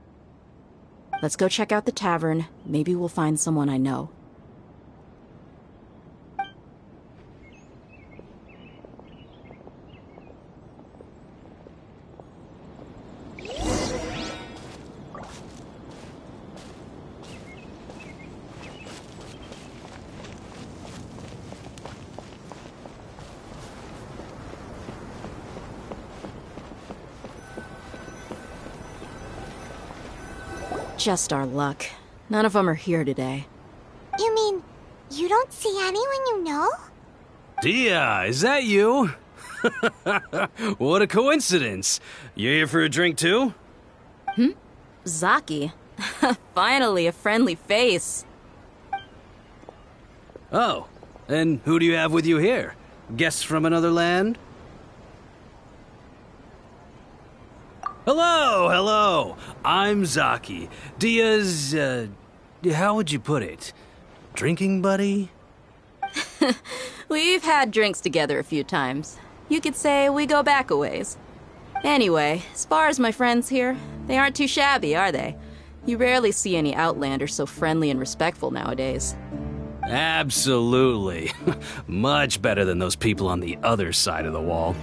Speaker 12: Let's go check out the tavern. Maybe we'll find someone I know. Just our luck. None of them are here today.
Speaker 11: You mean, you don't see anyone you know?
Speaker 6: Dia, is that you? What a coincidence. You here for a drink too?
Speaker 12: Zaki. Finally, a friendly face.
Speaker 6: Oh, and who do you have with you here? Guests from another land? Hello, hello. I'm Zaki. Dia's, how would you put it? Drinking buddy?
Speaker 12: We've had drinks together a few times. You could say we go back a ways. Anyway, as far as my friends here, they aren't too shabby, are they? You rarely see any Outlanders so friendly and respectful nowadays.
Speaker 6: Absolutely. Much better than those people on the other side of the wall.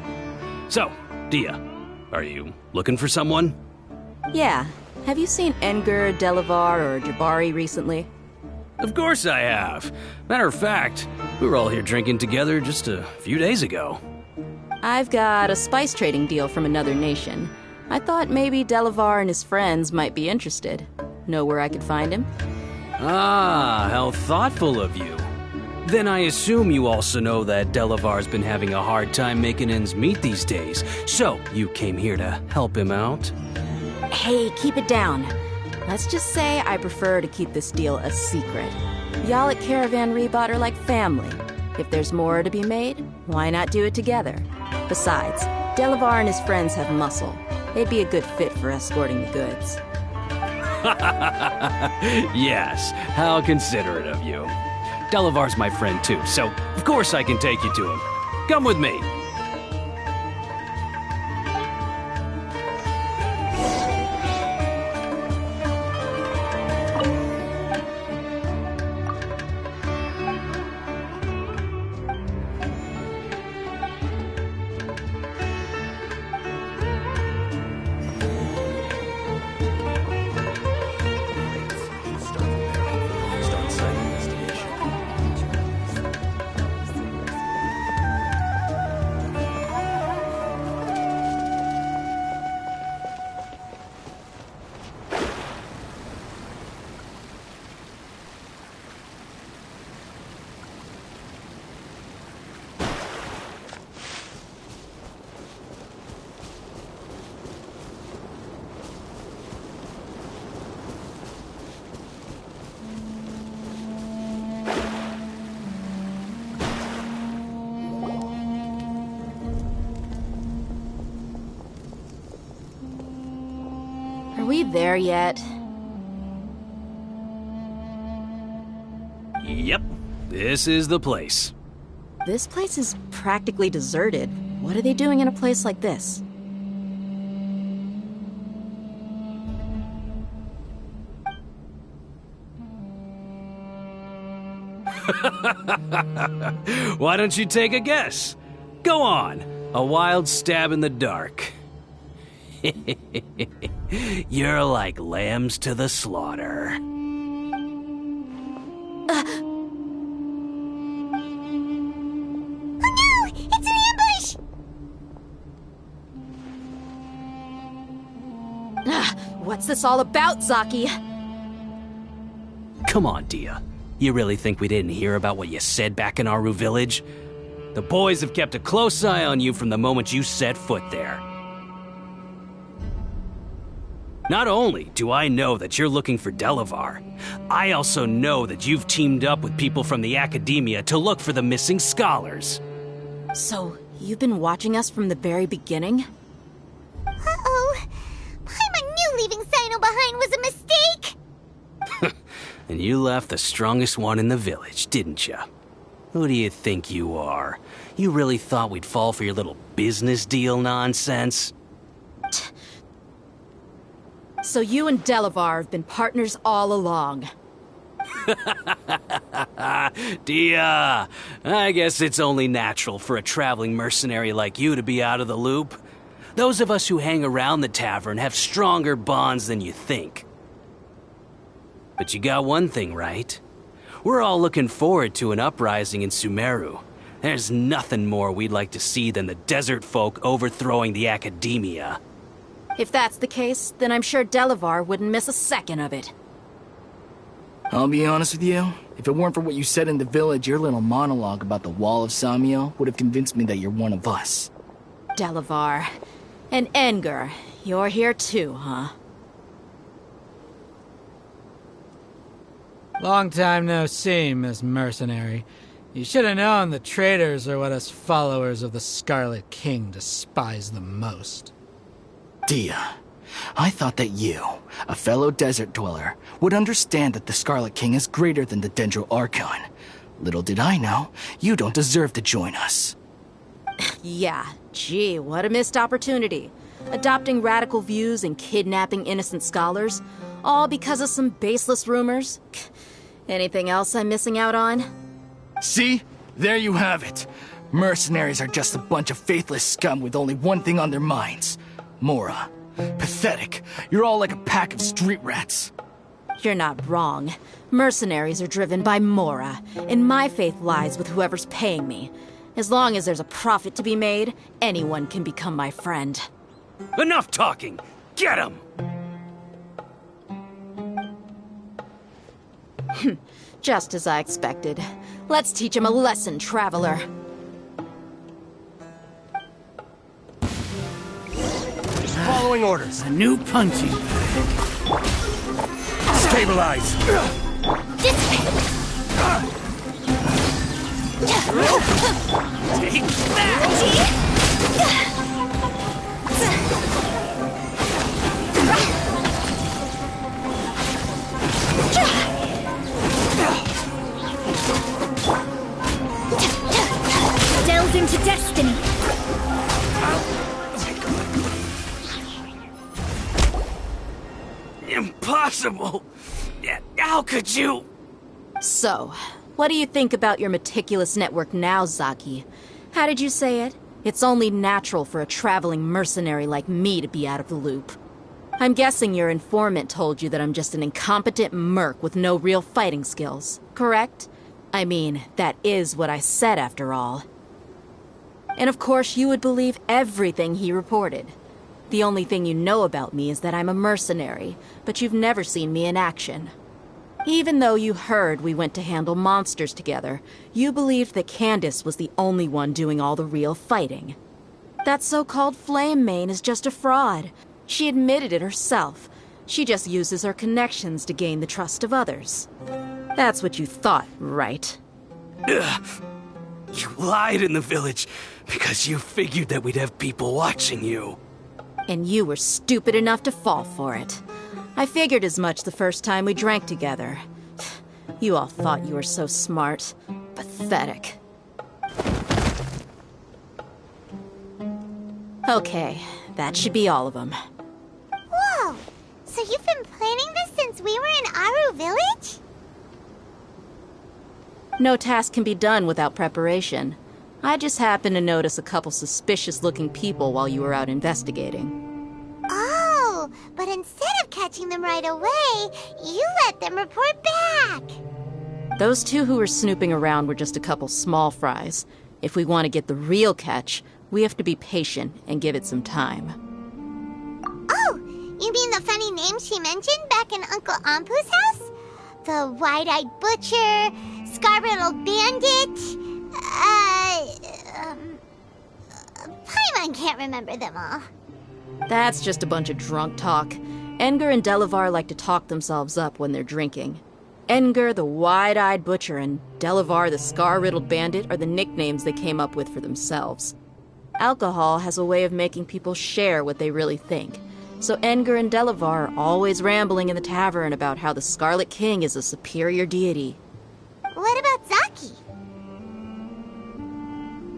Speaker 6: So, Dia, are you looking for someone?
Speaker 12: Yeah. Have you seen Edgar, Delavar, or Jabari recently?
Speaker 6: Of course I have. Matter of fact, we were all here drinking together just a few days ago.
Speaker 12: I've got a spice trading deal from another nation. I thought maybe Delavar and his friends might be interested. Know where I could find him?
Speaker 6: Ah, how thoughtful of you. Then I assume you also know that Delavar's been having a hard time making ends meet these days, so you came here to help him out?
Speaker 12: Hey, keep it down. Let's just say I prefer to keep this deal a secret. Y'all at Caravan Rebot are like family. If there's more to be made, why not do it together? Besides, Delavar and his friends have muscle. They'd be a good fit for escorting the goods.
Speaker 6: Yes, how considerate of you. Delavar's my friend too, so of course I can take you to him. Come with me.
Speaker 12: Are we there yet?
Speaker 6: Yep, this is the place.
Speaker 12: This place is practically deserted. What are they doing in a place like this?
Speaker 6: Why don't you take a guess? Go on, a wild stab in the dark. You're like lambs to the slaughter.
Speaker 11: It's an ambush!
Speaker 12: What's this all about, Zaki?
Speaker 6: Come on, Dia. You really think we didn't hear about what you said back in Aru village? The boys have kept a close eye on you from the moment you set foot there. Not only do I know that you're looking for Delavar, I also know that you've teamed up with people from the Academia to look for the missing scholars.
Speaker 12: So, you've been watching us from the very beginning?
Speaker 11: Uh-oh. Paimon knew leaving Sino behind was a mistake!
Speaker 6: And you left the strongest one in the village, didn't you? Who do you think you are? You really thought we'd fall for your little business deal nonsense?
Speaker 12: So you and Delavar have been partners all along.
Speaker 6: Dia, I guess it's only natural for a traveling mercenary like you to be out of the loop. Those of us who hang around the tavern have stronger bonds than you think. But you got one thing right. We're all looking forward to an uprising in Sumeru. There's nothing more we'd like to see than the desert folk overthrowing the Academia.
Speaker 12: If that's the case, then I'm sure Delavar wouldn't miss a second of it.
Speaker 13: I'll be honest with you. If it weren't for what you said in the village, your little monologue about the Wall of Samiel would have convinced me that you're one of us.
Speaker 12: Delavar. And Enger, you're here too, huh?
Speaker 14: Long time no see, Miss Mercenary. You should have known the traitors are what us followers of the Scarlet King despise the most.
Speaker 13: Dia, I thought that you, a fellow desert dweller, would understand that the Scarlet King is greater than the Dendro Archon. Little did I know, you don't deserve to join us.
Speaker 12: Yeah, gee, what a missed opportunity. Adopting radical views and kidnapping innocent scholars, all because of some baseless rumors. Anything else I'm missing out on?
Speaker 13: See? There you have it. Mercenaries are just a bunch of faithless scum with only one thing on their minds. Mora. Pathetic. You're all like a pack of street rats.
Speaker 12: You're not wrong. Mercenaries are driven by Mora, and my faith lies with whoever's paying me. As long as there's a profit to be made, anyone can become my friend.
Speaker 6: Enough talking! Get him!
Speaker 12: Just as I expected. Let's teach him a lesson, traveler.
Speaker 15: Following orders.
Speaker 16: A new punching.
Speaker 15: Stabilize.
Speaker 11: This way!
Speaker 15: Take that!
Speaker 4: Delve into destiny.
Speaker 6: Impossible! How could you?
Speaker 12: So, what do you think about your meticulous network now, Zaki? How did you say it? It's only natural for a traveling mercenary like me to be out of the loop. I'm guessing your informant told you that I'm just an incompetent merc with no real fighting skills, correct? I mean, that is what I said after all. And of course you would believe everything he reported. The only thing you know about me is that I'm a mercenary, but you've never seen me in action. Even though you heard we went to handle monsters together, you believed that Candace was the only one doing all the real fighting. That so-called Flame Mane is just a fraud. She admitted it herself. She just uses her connections to gain the trust of others. That's what you thought, right?
Speaker 6: Ugh. You lied in the village because you figured that we'd have people watching you.
Speaker 12: And you were stupid enough to fall for it. I figured as much the first time we drank together. You all thought you were so smart. Pathetic. Okay, that should be all of them.
Speaker 11: Whoa! So you've been planning this since we were in Aru Village?
Speaker 12: No task can be done without preparation. I just happened to notice a couple suspicious-looking people while you were out investigating.
Speaker 11: Oh, but instead of catching them right away, you let them report back.
Speaker 12: Those two who were snooping around were just a couple small fries. If we want to get the real catch, we have to be patient and give it some time.
Speaker 11: Oh, you mean the funny name she mentioned back in Uncle Ampu's house? The wide-eyed butcher, scar-riddled bandit... Paimon can't remember them all.
Speaker 12: That's just a bunch of drunk talk. Engar and Delavar like to talk themselves up when they're drinking. Engar, the wide-eyed butcher, and Delavar, the scar-riddled bandit, are the nicknames they came up with for themselves. Alcohol has a way of making people share what they really think. So Engar and Delavar are always rambling in the tavern about how the Scarlet King is a superior deity.
Speaker 11: What about Zaki?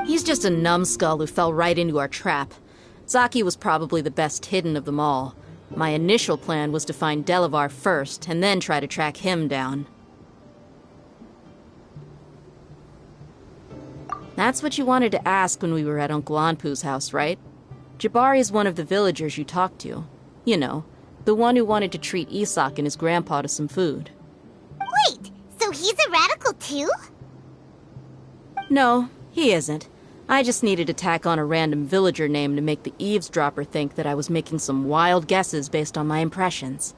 Speaker 12: He's just a numbskull who fell right into our trap. Zaki was probably the best hidden of them all. My initial plan was to find Delavar first, and then try to track him down. That's what you wanted to ask when we were at Uncle Anpu's house, right? Jabari is one of the villagers you talked to. You know, the one who wanted to treat Isak and his grandpa to some food.
Speaker 11: Wait, so he's a radical too?
Speaker 12: No, he isn't. I just needed to tack on a random villager name to make the eavesdropper think that I was making some wild guesses based on my impressions.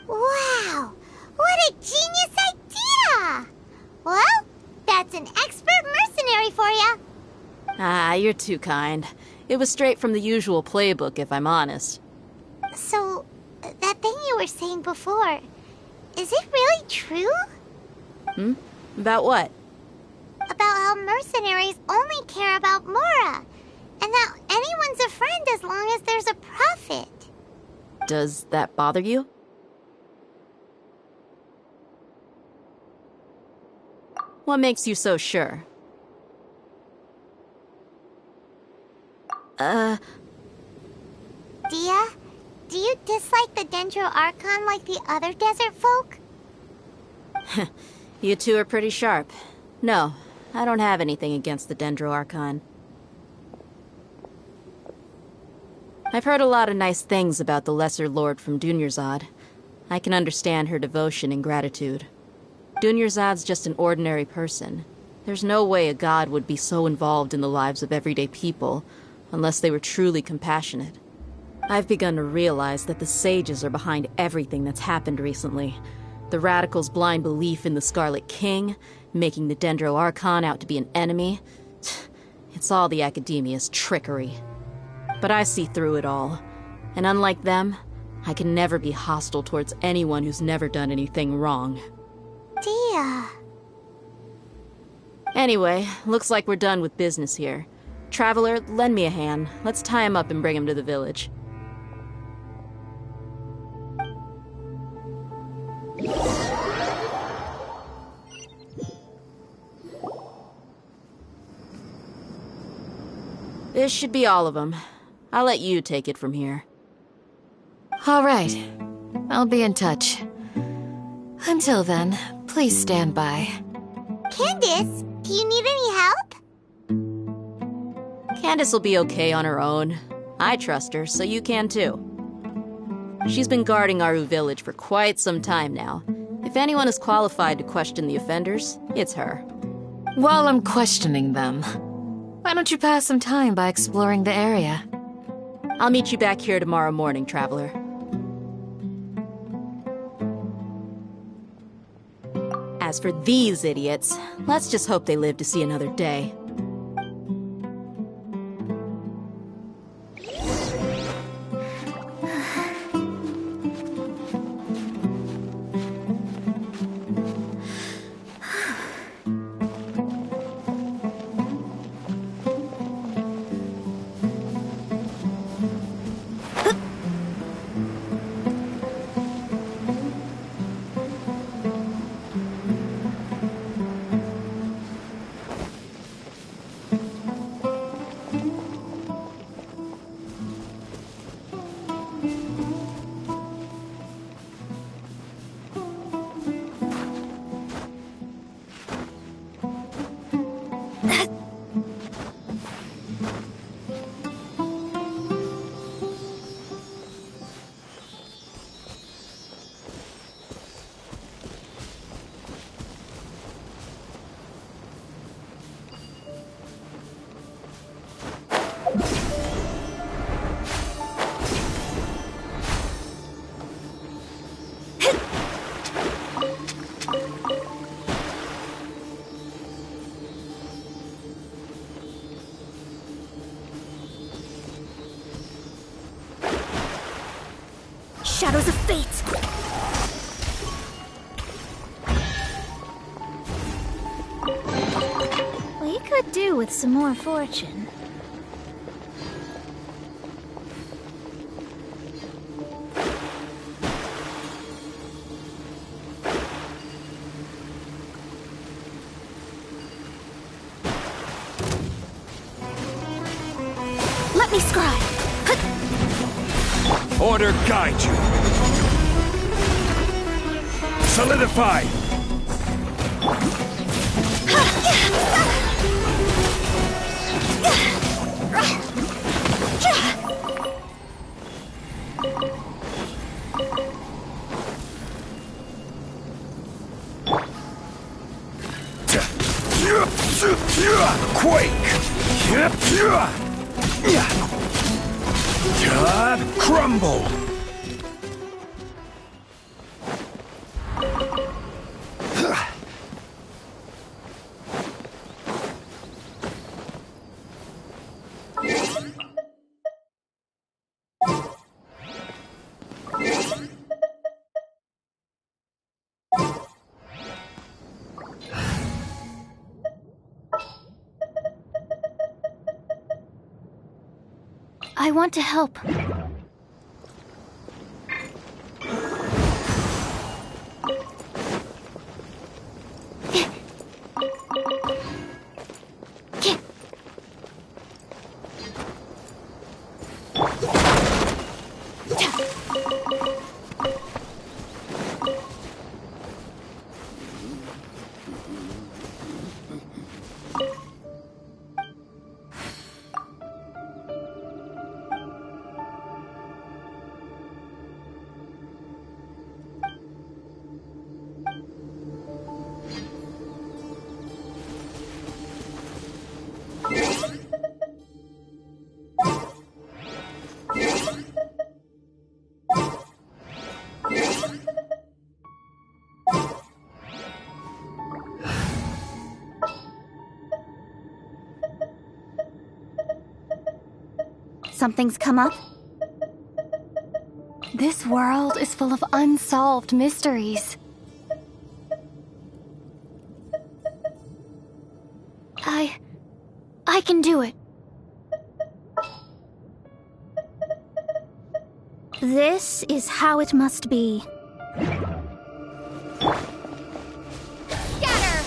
Speaker 11: Wow! What a genius idea! Well, that's an expert mercenary for you.
Speaker 12: Ah, you're too kind. It was straight from the usual playbook, if I'm honest.
Speaker 11: So, that thing you were saying before, is it really true?
Speaker 12: About what?
Speaker 11: About how mercenaries only care about Mora, and that anyone's a friend as long as there's a profit.
Speaker 12: Does that bother you? What makes you so sure?
Speaker 11: Dia, do you dislike the Dendro Archon like the other desert folk?
Speaker 12: You two are pretty sharp. No, I don't have anything against the Dendro Archon. I've heard a lot of nice things about the Lesser Lord from Dunyarzad. I can understand her devotion and gratitude. Dunyarzad's just an ordinary person. There's no way a god would be so involved in the lives of everyday people, unless they were truly compassionate. I've begun to realize that the sages are behind everything that's happened recently. The radicals' blind belief in the Scarlet King, making the Dendro Archon out to be an enemy. It's all the academia's trickery. But I see through it all. And unlike them, I can never be hostile towards anyone who's never done anything wrong.
Speaker 11: Dia.
Speaker 12: Anyway, looks like we're done with business here. Traveler, lend me a hand. Let's tie him up and bring him to the village. This should be all of them. I'll let you take it from here.
Speaker 5: All right. I'll be in touch. Until then, please stand by.
Speaker 11: Candace, do you need any help?
Speaker 12: Candace will be okay on her own. I trust her, so you can too. She's been guarding Aru Village for quite some time now. If anyone is qualified to question the offenders, it's her.
Speaker 5: While I'm questioning them, why don't you pass some time by exploring the area?
Speaker 12: I'll meet you back here tomorrow morning, Traveler. As for these idiots, let's just hope they live to see another day.
Speaker 4: Shadows of fate! We could do with some more fortune.
Speaker 1: Let me scry.
Speaker 15: Order guide you. Solidify. Quake. Crumble.
Speaker 1: I want to help.
Speaker 4: Something's come up?
Speaker 1: This world is full of unsolved mysteries. I can do it.
Speaker 4: This is how it must be.
Speaker 1: Scatter!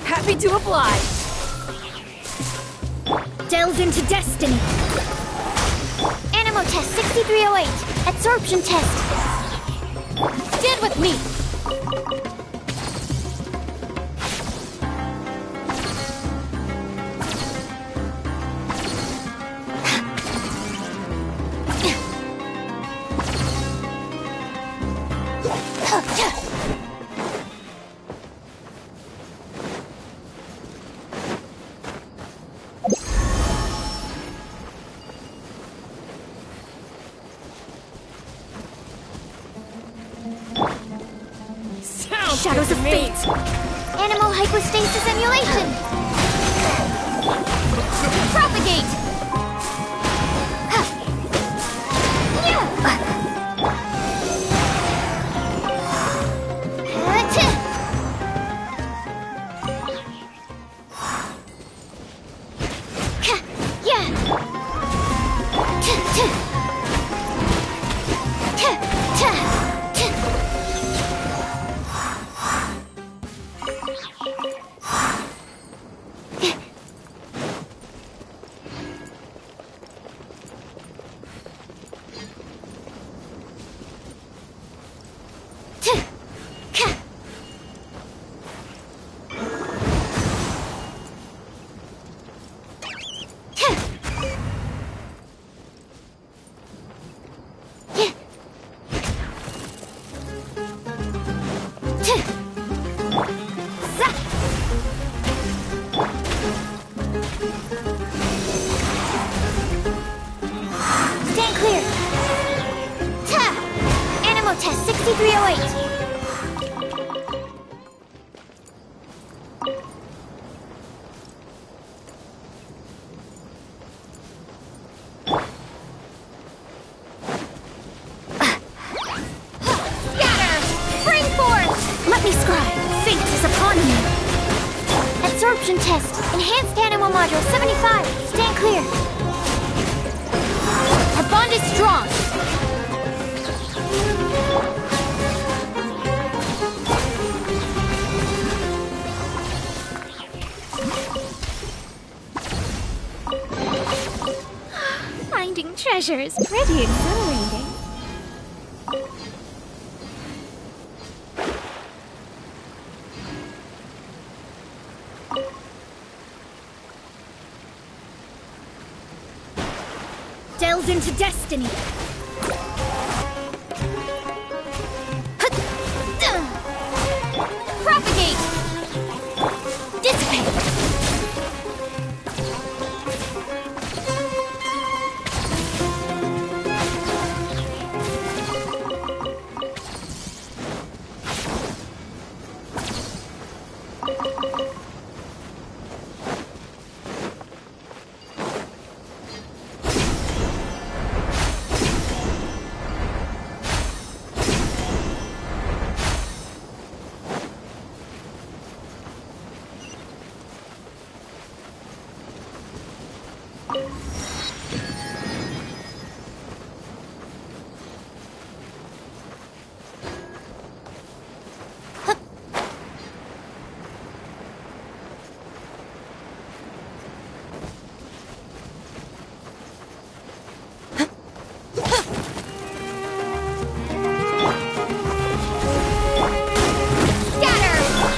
Speaker 2: Happy to oblige.
Speaker 4: Delve into destiny.
Speaker 11: Animal test 6308. Absorption test.
Speaker 1: Stand with me.
Speaker 4: Shadows of fate!
Speaker 11: Animal hypostasis emulation.
Speaker 1: Propagate! Absorption test. Enhanced animal module 75. Stand clear. Our bond is strong. Finding treasure is pretty exhilarating.
Speaker 4: Delve into destiny.
Speaker 1: Propagate! Dissipate!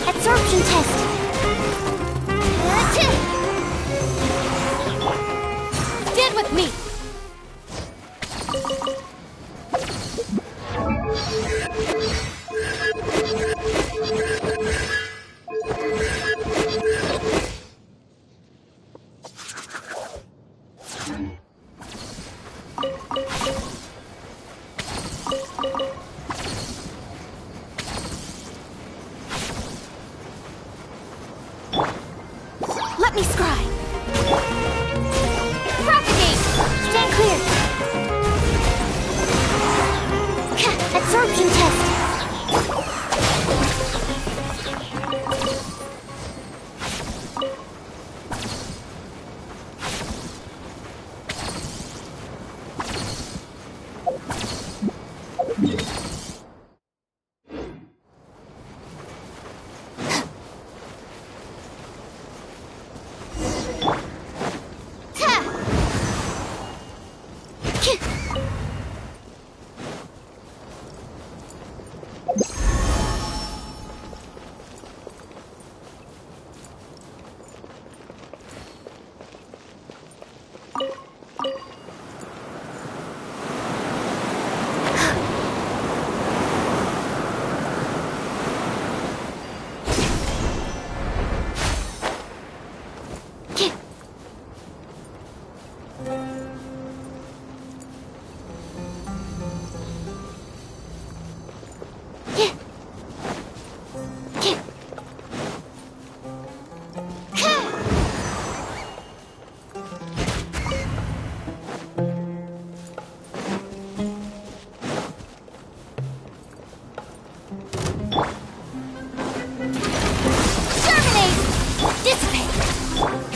Speaker 1: Absorption test. Stand with me. Let me scry. Propagate. Stand clear. Absorption test.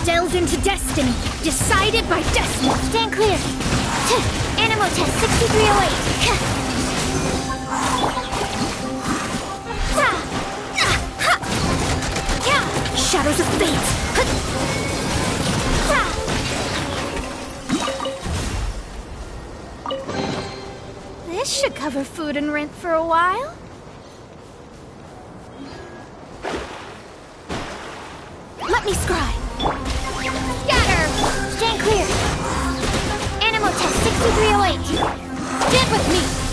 Speaker 4: Delve into destiny. Decided by destiny.
Speaker 1: Stand clear. Animal test 6308.
Speaker 4: Shadows of fate.
Speaker 1: This should cover food and rent for a while. Let me scry. Scatter! Stand clear. Animal test 6308. Stand with me.